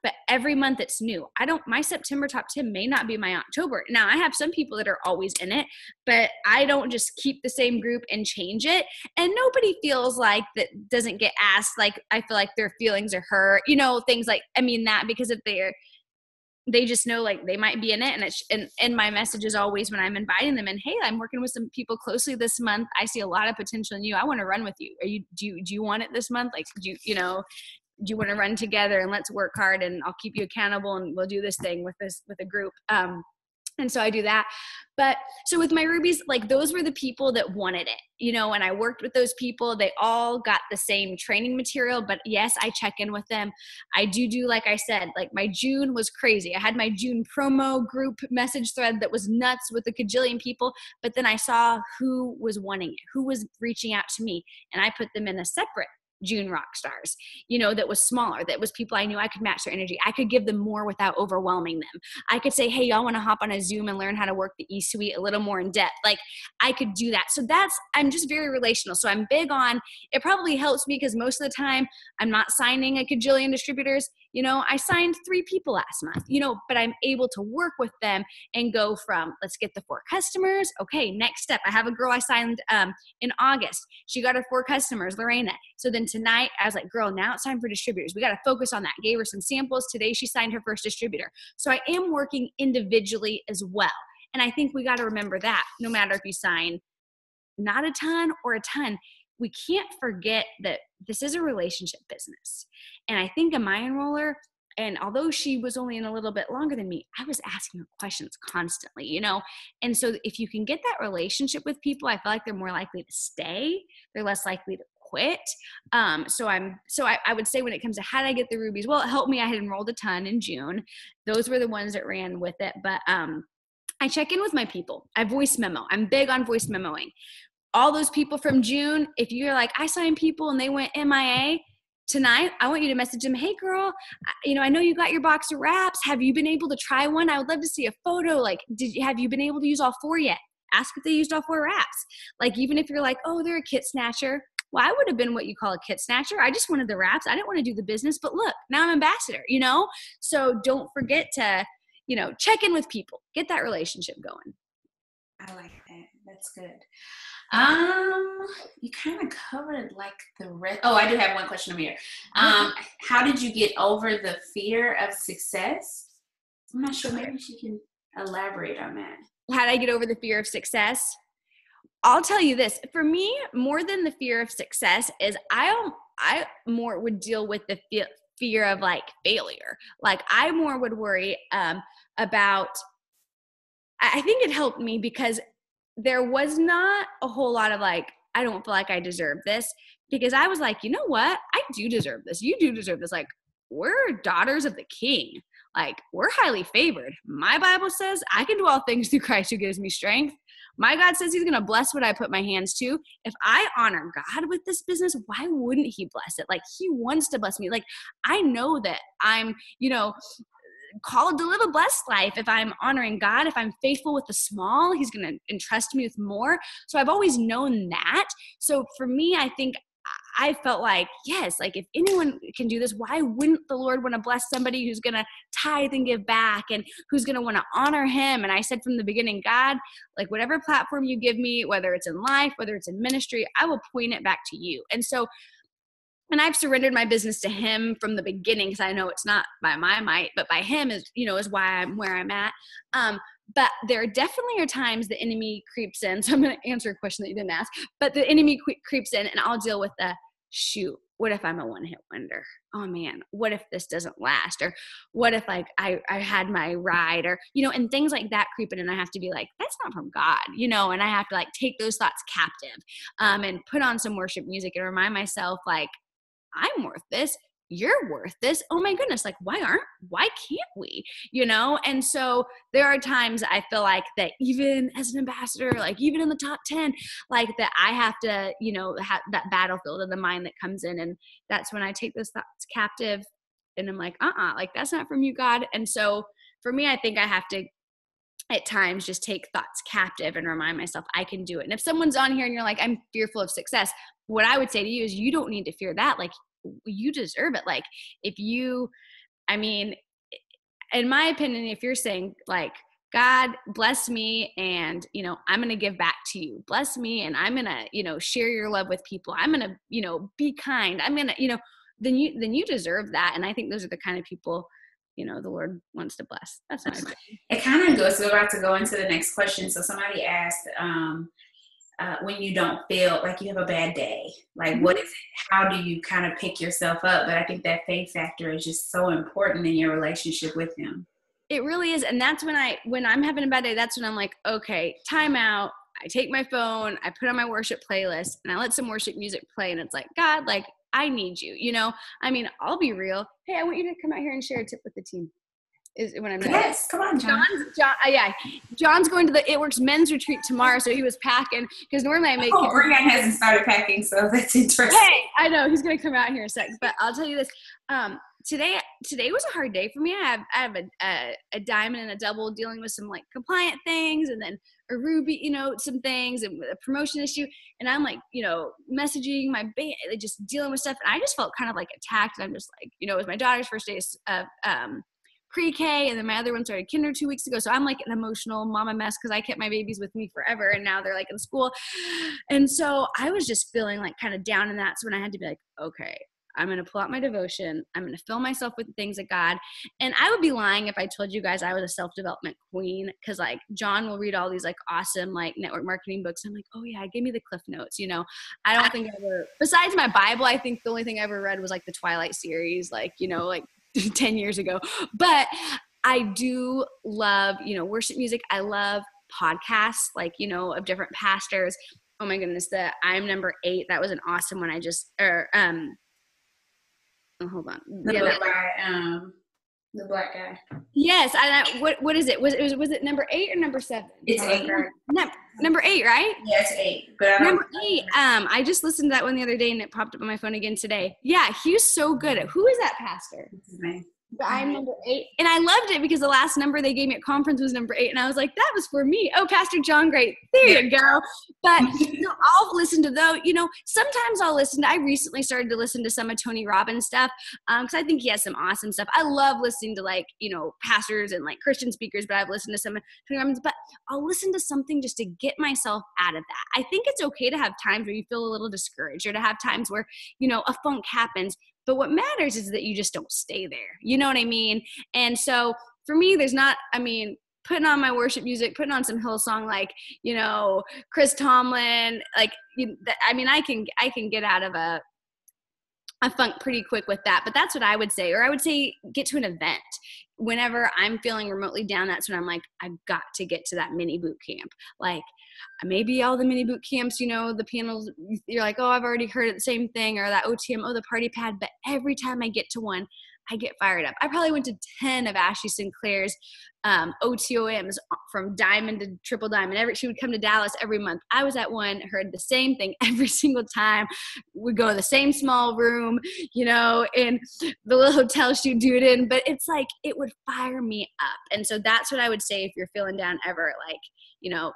but every month it's new. My September top 10 may not be my October. Now I have some people that are always in it, but I don't just keep the same group and change it. And nobody feels like that doesn't get asked. I feel like their feelings are hurt, things that, because if they just know they might be in it. And my message is always when I'm inviting them and, hey, I'm working with some people closely this month. I see a lot of potential in you. I want to run with you. Do you want it this month? Do you want to run together and let's work hard and I'll keep you accountable and we'll do this thing with a group. And so I do that. But so with my rubies, those were the people that wanted it, and I worked with those people. They all got the same training material, but yes, I check in with them. I do, like I said, my June was crazy. I had my June promo group message thread that was nuts with a cajillion people, but then I saw who was wanting it, who was reaching out to me, and I put them in a separate June rock stars, that was smaller, that was people I knew I could match their energy. I could give them more without overwhelming them. I could say, hey, y'all want to hop on a Zoom and learn how to work the E-Suite a little more in depth. I could do that. So I'm just very relational. So I'm big on, it probably helps me because most of the time I'm not signing a cajillion distributors. I signed 3 people last month, but I'm able to work with them and go from, let's get the 4 customers. Okay, next step. I have a girl I signed in August. She got her 4 customers, Lorena. So then tonight I was like, girl, now it's time for distributors. We got to focus on that. Gave her some samples. Today she signed her first distributor. So I am working individually as well. And I think we got to remember that no matter if you sign not a ton or a ton, we can't forget that this is a relationship business. And I think a my enroller, and although she was only in a little bit longer than me, I was asking her questions constantly, And so if you can get that relationship with people, I feel like they're more likely to stay. They're less likely to quit. So I would say when it comes to how did I get the rubies? Well, it helped me. I had enrolled a ton in June. Those were the ones that ran with it. But I check in with my people. I voice memo. I'm big on voice memoing. All those people from June, if you're like, I signed people and they went MIA, tonight, I want you to message them, hey girl, I know you got your box of wraps. Have you been able to try one? I would love to see a photo. Have you been able to use all 4 yet? Ask if they used all 4 wraps. Even if you're like, oh, they're a kit snatcher. Well, I would have been what you call a kit snatcher. I just wanted the wraps. I didn't want to do the business, but look, now I'm ambassador, So don't forget to, check in with people, get that relationship going. I like that. That's good. You kind of covered the rest. Oh, I do have one question over here. How did you get over the fear of success? I'm not sure. Maybe she can elaborate on that. How did I get over the fear of success? I'll tell you this. For me, more than the fear of success is I more would deal with the fear of like failure. Like I more would worry about, I think it helped me because there was not a whole lot of like, I don't feel like I deserve this, because I was like, you know what? I do deserve this. You do deserve this. Like, we're daughters of the King. Like, we're highly favored. My Bible says I can do all things through Christ who gives me strength. My God says he's going to bless what I put my hands to. If I honor God with this business, why wouldn't he bless it? Like, he wants to bless me. Like, I know that I'm, called to live a blessed life. If I'm honoring God, if I'm faithful with the small, he's going to entrust me with more. So I've always known that. So for me, I think I felt like, yes, like if anyone can do this, why wouldn't the Lord want to bless somebody who's going to tithe and give back and who's going to want to honor him? And I said from the beginning, God, like whatever platform you give me, whether it's in life, whether it's in ministry, I will point it back to you. And so, and I've surrendered my business to him from the beginning, because I know it's not by my might, but by him is why I'm where I'm at. But there definitely are times the enemy creeps in. So I'm going to answer a question that you didn't ask, but the enemy creeps in and I'll deal with the shoot. What if I'm a one-hit wonder? Oh man, what if this doesn't last? Or what if like I had my ride, or, and things like that creep in, and I have to be like, that's not from God, and I have to like take those thoughts captive, and put on some worship music and remind myself like, I'm worth this. You're worth this. Oh my goodness. Like, why can't we, And so there are times I feel like that even as an ambassador, like even in the top 10, like that I have to, have that battlefield of the mind that comes in. And that's when I take those thoughts captive and I'm like, like that's not from you, God. And so for me, I think I have to at times just take thoughts captive and remind myself I can do it. And if someone's on here and you're like, I'm fearful of success, what I would say to you is you don't need to fear that. Like, you deserve it. Like in my opinion, if you're saying like, God bless me and, I'm going to give back to you, bless me. And I'm going to, share your love with people. I'm going to, be kind. I'm going to, then you deserve that. And I think those are the kind of people, the Lord wants to bless. That's my opinion. It kind of goes, we're about to go into the next question. So somebody asked, when you don't feel like you have a bad day, like what is it? How do you kind of pick yourself up? But I think that faith factor is just so important in your relationship with him. It really is. And that's when I'm having a bad day, that's when I'm like, okay, time out. I take my phone, I put on my worship playlist and I let some worship music play. And it's like, God, like I need you, I'll be real. Hey, I want you to come out here and share a tip with the team. Is when I'm yes, come on, John. John's going to the It Works men's retreat tomorrow, so he was packing because normally I make. Oh, Brian hasn't started packing, so that's interesting. Hey, I know he's gonna come out here in a sec, but I'll tell you this. Today was a hard day for me. I have a diamond and a double dealing with some like compliant things, and then a ruby, some things, and a promotion issue, and I'm like, messaging my band, just dealing with stuff, and I just felt kind of like attacked. And I'm just like, it was my daughter's first day of pre-K, and then my other one started kinder 2 weeks ago. So I'm like an emotional mama mess because I kept my babies with me forever, and now they're like in school. And so I was just feeling like kind of down in that. So when I had to be like, okay, I'm going to pull out my devotion. I'm going to fill myself with the things of God. And I would be lying if I told you guys I was a self-development queen, because like John will read all these like awesome like network marketing books. I'm like, oh yeah, give me the Cliff Notes. I don't think I ever, besides my Bible, I think the only thing I ever read was like the Twilight series, like 10 years ago. But I do love, worship music. I love podcasts, like, of different pastors. Oh my goodness, the I'm Number 8. That was an awesome one. Hold on. The black guy. Yes. What is it? Was it number 8 or number 7? It's 8. Number 8, right? Yeah, it's 8. But number 8. I just listened to that one the other day and it popped up on my phone again today. Yeah, he was so good. Who is that pastor? What's his name? I'm number 8. And I loved it because the last number they gave me at conference was number 8. And I was like, that was for me. Oh, Pastor John, great. There you go. But I'll listen to those, sometimes I recently started to listen to some of Tony Robbins stuff because I think he has some awesome stuff. I love listening to like, pastors and like Christian speakers, but I've listened to some of Tony Robbins, but I'll listen to something just to get myself out of that. I think it's okay to have times where you feel a little discouraged, or to have times where, a funk happens. But what matters is that you just don't stay there. You know what I mean? And so for me, putting on my worship music, putting on some Hillsong, like, Chris Tomlin, like, I can get out of I funk pretty quick with that, but that's what I would say. Or I would say get to an event. Whenever I'm feeling remotely down, that's when I'm like, I've got to get to that mini boot camp. Like maybe all the mini boot camps, you know, the panels, you're like, oh, I've already heard of the same thing, or that OTM, oh, the party pad. But every time I get to one, I get fired up. I probably went to 10 of Ashley Sinclair's OTOMs from diamond to triple diamond. She would come to Dallas every month. I was at one, heard the same thing every single time. We'd go to the same small room, you know, in the little hotel she'd do it in. But it's like, it would fire me up. And so that's what I would say if you're feeling down ever. Like, you know,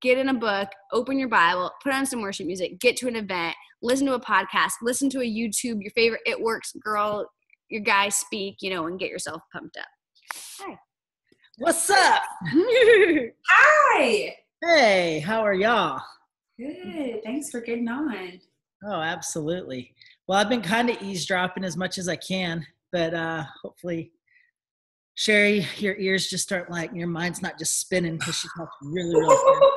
get in a book, open your Bible, put on some worship music, get to an event, listen to a podcast, listen to a YouTube, your favorite It Works girl, your guy speak, you know, and get yourself pumped up. Hi. What's up? Hi. Hey, how are y'all? Good. Thanks for getting on. Oh, absolutely. Well, I've been kind of eavesdropping as much as I can, but hopefully, Sherry, your ears just start like, your mind's not just spinning because she talks really, really fast.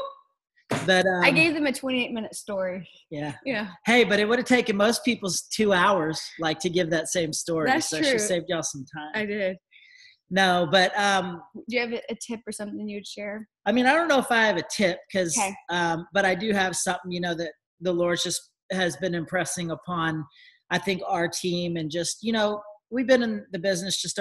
But I gave them a 28-minute story. Yeah. Yeah. Hey, but it would have taken most people's 2 hours, like, to give that same story. That's so true. She saved y'all some time. I did. No, but do you have a tip or something you'd share? I mean, I don't know if I have a tip because, okay. But I do have something, you know, that the Lord just has been impressing upon, I think, our team. And just, you know, we've been in the business just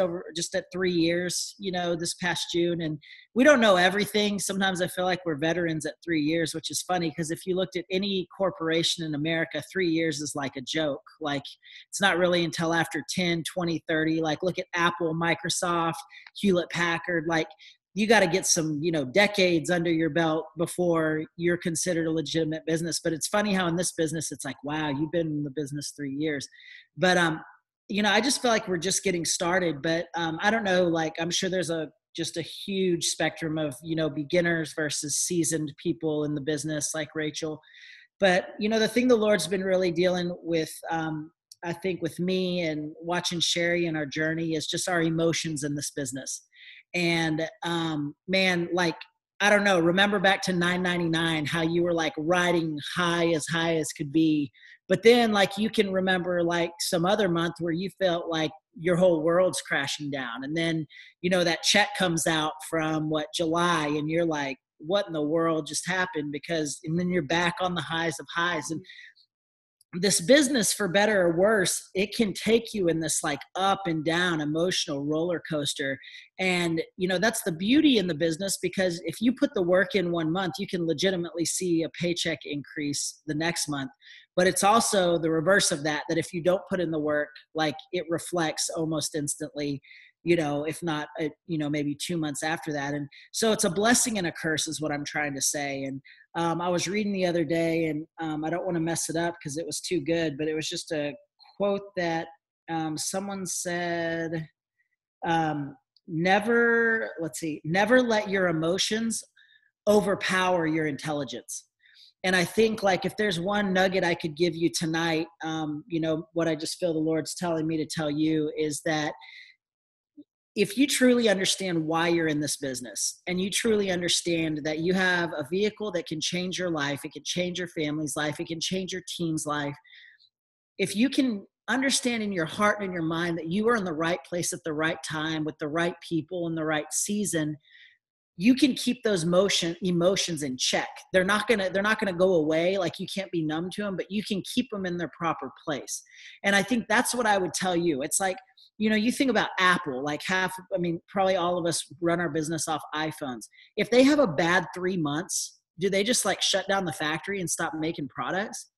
at 3 years, you know, this past June, and we don't know everything. Sometimes I feel like we're veterans at 3 years, which is funny because if you looked at any corporation in America, 3 years is like a joke. Like, it's not really until after 10, 20, 30, like look at Apple, Microsoft, Hewlett Packard, like you got to get some, you know, decades under your belt before you're considered a legitimate business. But it's funny how in this business, it's like, wow, you've been in the business 3 years. But, you know, I just feel like we're just getting started, but I don't know, like, I'm sure there's just a huge spectrum of, you know, beginners versus seasoned people in the business like Rachel. But, you know, the thing the Lord's been really dealing with, I think with me and watching Sherry and our journey is just our emotions in this business. And man, like, I don't know, remember back to $9.99, how you were like riding high as could be. But then like you can remember like some other month where you felt like your whole world's crashing down. And then, you know, that check comes out from July and you're like, what in the world just happened? And then you're back on the highs of highs. And this business, for better or worse, it can take you in this like up and down emotional roller coaster. And, you know, that's the beauty in the business, because if you put the work in 1 month, you can legitimately see a paycheck increase the next month. But it's also the reverse of that if you don't put in the work, like it reflects almost instantly, you know, if not, you know, maybe 2 months after that. And so it's a blessing and a curse is what I'm trying to say. And I was reading the other day, and I don't want to mess it up because it was too good, but it was just a quote that someone said, never let your emotions overpower your intelligence. And I think like if there's one nugget I could give you tonight, you know, what I just feel the Lord's telling me to tell you is that if you truly understand why you're in this business, and you truly understand that you have a vehicle that can change your life, it can change your family's life, it can change your team's life. If you can understand in your heart and in your mind that you are in the right place at the right time with the right people in the right season, you can keep those emotions in check. They're not gonna go away. Like, you can't be numb to them, but you can keep them in their proper place. And I think that's what I would tell you. It's like, you know, you think about Apple, like probably all of us run our business off iPhones. If they have a bad 3 months, do they just like shut down the factory and stop making products?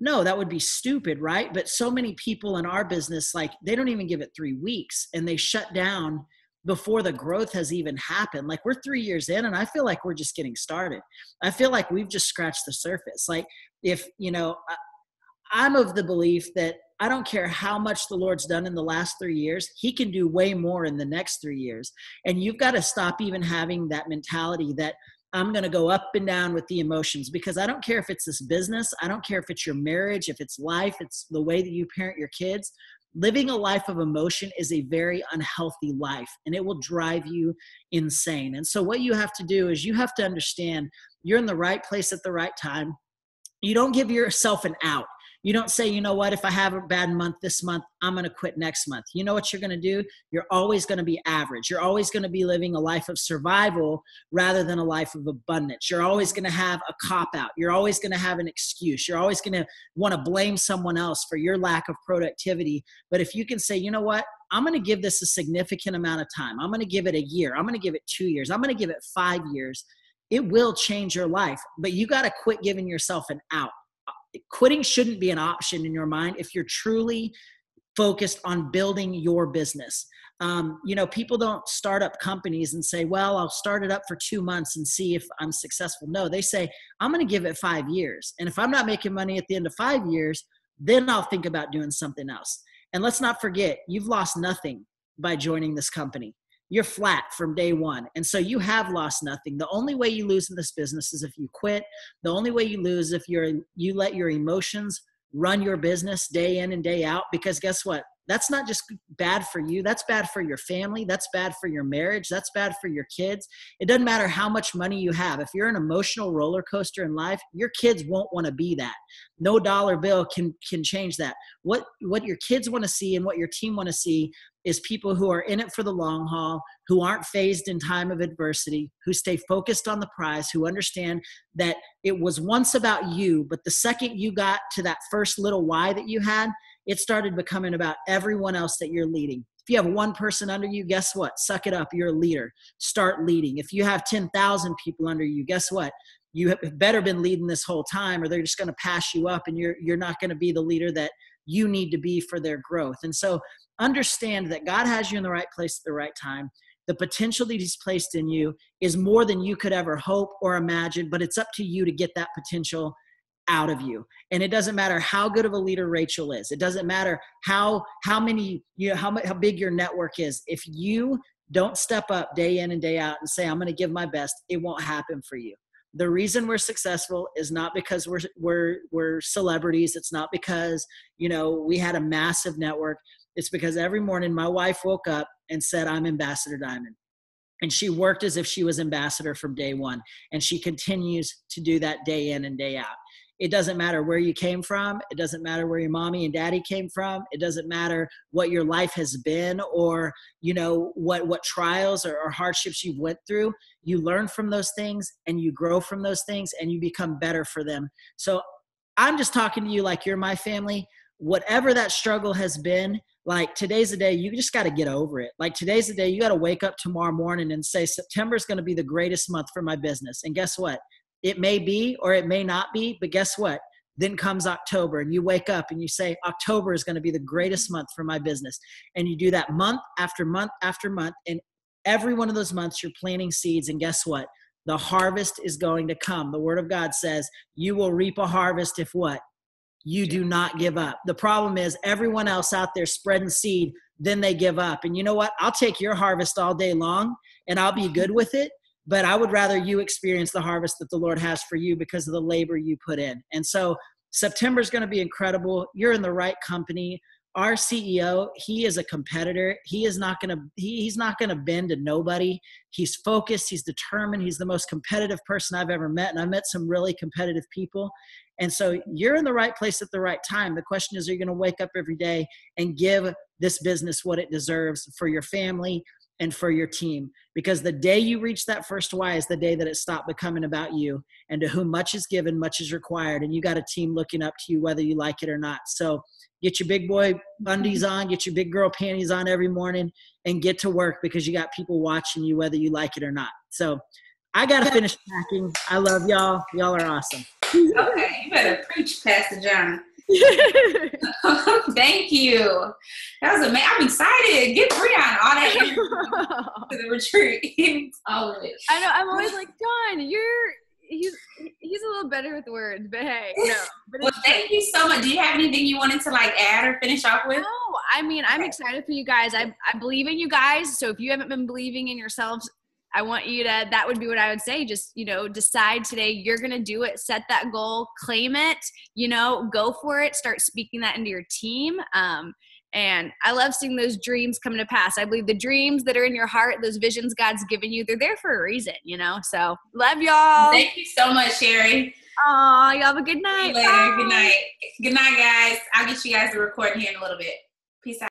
No, that would be stupid, right? But so many people in our business, like, they don't even give it 3 weeks and they shut down before the growth has even happened. Like, we're 3 years in and I feel like we're just getting started. I feel like we've just scratched the surface. Like, if, you know, I'm of the belief that I don't care how much the Lord's done in the last 3 years, he can do way more in the next 3 years. And you've got to stop even having that mentality that I'm going to go up and down with the emotions, because I don't care if it's this business. I don't care if it's your marriage, if it's life, it's the way that you parent your kids. Living a life of emotion is a very unhealthy life, and it will drive you insane. And so what you have to do is you have to understand you're in the right place at the right time. You don't give yourself an out. You don't say, you know what, if I have a bad month this month, I'm going to quit next month. You know what you're going to do? You're always going to be average. You're always going to be living a life of survival rather than a life of abundance. You're always going to have a cop-out. You're always going to have an excuse. You're always going to want to blame someone else for your lack of productivity. But if you can say, you know what, I'm going to give this a significant amount of time. I'm going to give it a year. I'm going to give it 2 years. I'm going to give it 5 years. It will change your life, but you got to quit giving yourself an out. Quitting shouldn't be an option in your mind if you're truly focused on building your business. People don't start up companies and say, well, I'll start it up for 2 months and see if I'm successful. No, they say, I'm going to give it 5 years. And if I'm not making money at the end of 5 years, then I'll think about doing something else. And let's not forget, you've lost nothing by joining this company. You're flat from day one. And so you have lost nothing. The only way you lose in this business is if you quit. The only way you lose if you let your emotions run your business day in and day out, because guess what? That's not just bad for you. That's bad for your family. That's bad for your marriage. That's bad for your kids. It doesn't matter how much money you have. If you're an emotional roller coaster in life, your kids won't want to be that. No dollar bill can change that. What your kids want to see and what your team want to see is people who are in it for the long haul, who aren't phased in time of adversity, who stay focused on the prize, who understand that it was once about you, but the second you got to that first little why that you had, it started becoming about everyone else that you're leading. If you have one person under you, guess what? Suck it up. You're a leader. Start leading. If you have 10,000 people under you, guess what? You have better been leading this whole time, or they're just going to pass you up, and you're not going to be the leader that you need to be for their growth. And so understand that God has you in the right place at the right time. The potential that he's placed in you is more than you could ever hope or imagine, but it's up to you to get that potential out of you. And it doesn't matter how good of a leader Rachel is. It doesn't matter how big your network is. If you don't step up day in and day out and say, I'm going to give my best, it won't happen for you. The reason we're successful is not because we're celebrities. It's not because, we had a massive network. It's because every morning my wife woke up and said, I'm Ambassador Diamond. And she worked as if she was ambassador from day one. And she continues to do that day in and day out. It doesn't matter where you came from. It doesn't matter where your mommy and daddy came from. It doesn't matter what your life has been, or, what trials or hardships you've went through. You learn from those things and you grow from those things and you become better for them. So I'm just talking to you like you're my family. Whatever that struggle has been, like today's the day, you just got to get over it. Like today's the day, you got to wake up tomorrow morning and say, September is going to be the greatest month for my business. And guess what? It may be, or it may not be, but guess what? Then comes October and you wake up and you say, October is going to be the greatest month for my business. And you do that month after month after month. And every one of those months you're planting seeds. And guess what? The harvest is going to come. The word of God says you will reap a harvest if what? You do not give up. The problem is everyone else out there spreading seed, then they give up. And you know what? I'll take your harvest all day long and I'll be good with it. But I would rather you experience the harvest that the Lord has for you because of the labor you put in. And so September is going to be incredible. You're in the right company. Our CEO, he is a competitor. He's not going to bend to nobody. He's focused. He's determined. He's the most competitive person I've ever met. And I've met some really competitive people. And so you're in the right place at the right time. The question is, are you going to wake up every day and give this business what it deserves for your family and for your team? Because the day you reach that first why is the day that it stopped becoming about you. And to whom much is given, much is required. And you got a team looking up to you whether you like it or not. So get your big boy undies on, get your big girl panties on every morning, and get to work because you got people watching you whether you like it or not. So I got to finish packing. I love y'all. Y'all are awesome. Okay, you better preach, Pastor John. Thank you. That was amazing. I'm excited. Get Breon all that to the retreat. All of it. I know. I'm always like, John, he's a little better with words, but hey, no. But well, thank you so much. Do you have anything you wanted to add or finish off with? No, I mean, I'm excited for you guys. I believe in you guys. So if you haven't been believing in yourselves, I want you to, that would be what I would say. Just, decide today you're going to do it, set that goal, claim it, go for it, start speaking that into your team. And I love seeing those dreams come to pass. I believe the dreams that are in your heart, those visions God's given you, they're there for a reason, So love y'all. Thank you so much, Sherry. Oh, you have a good night. See you later. Good night. Good night, guys. I'll get you guys the recording here in a little bit. Peace out.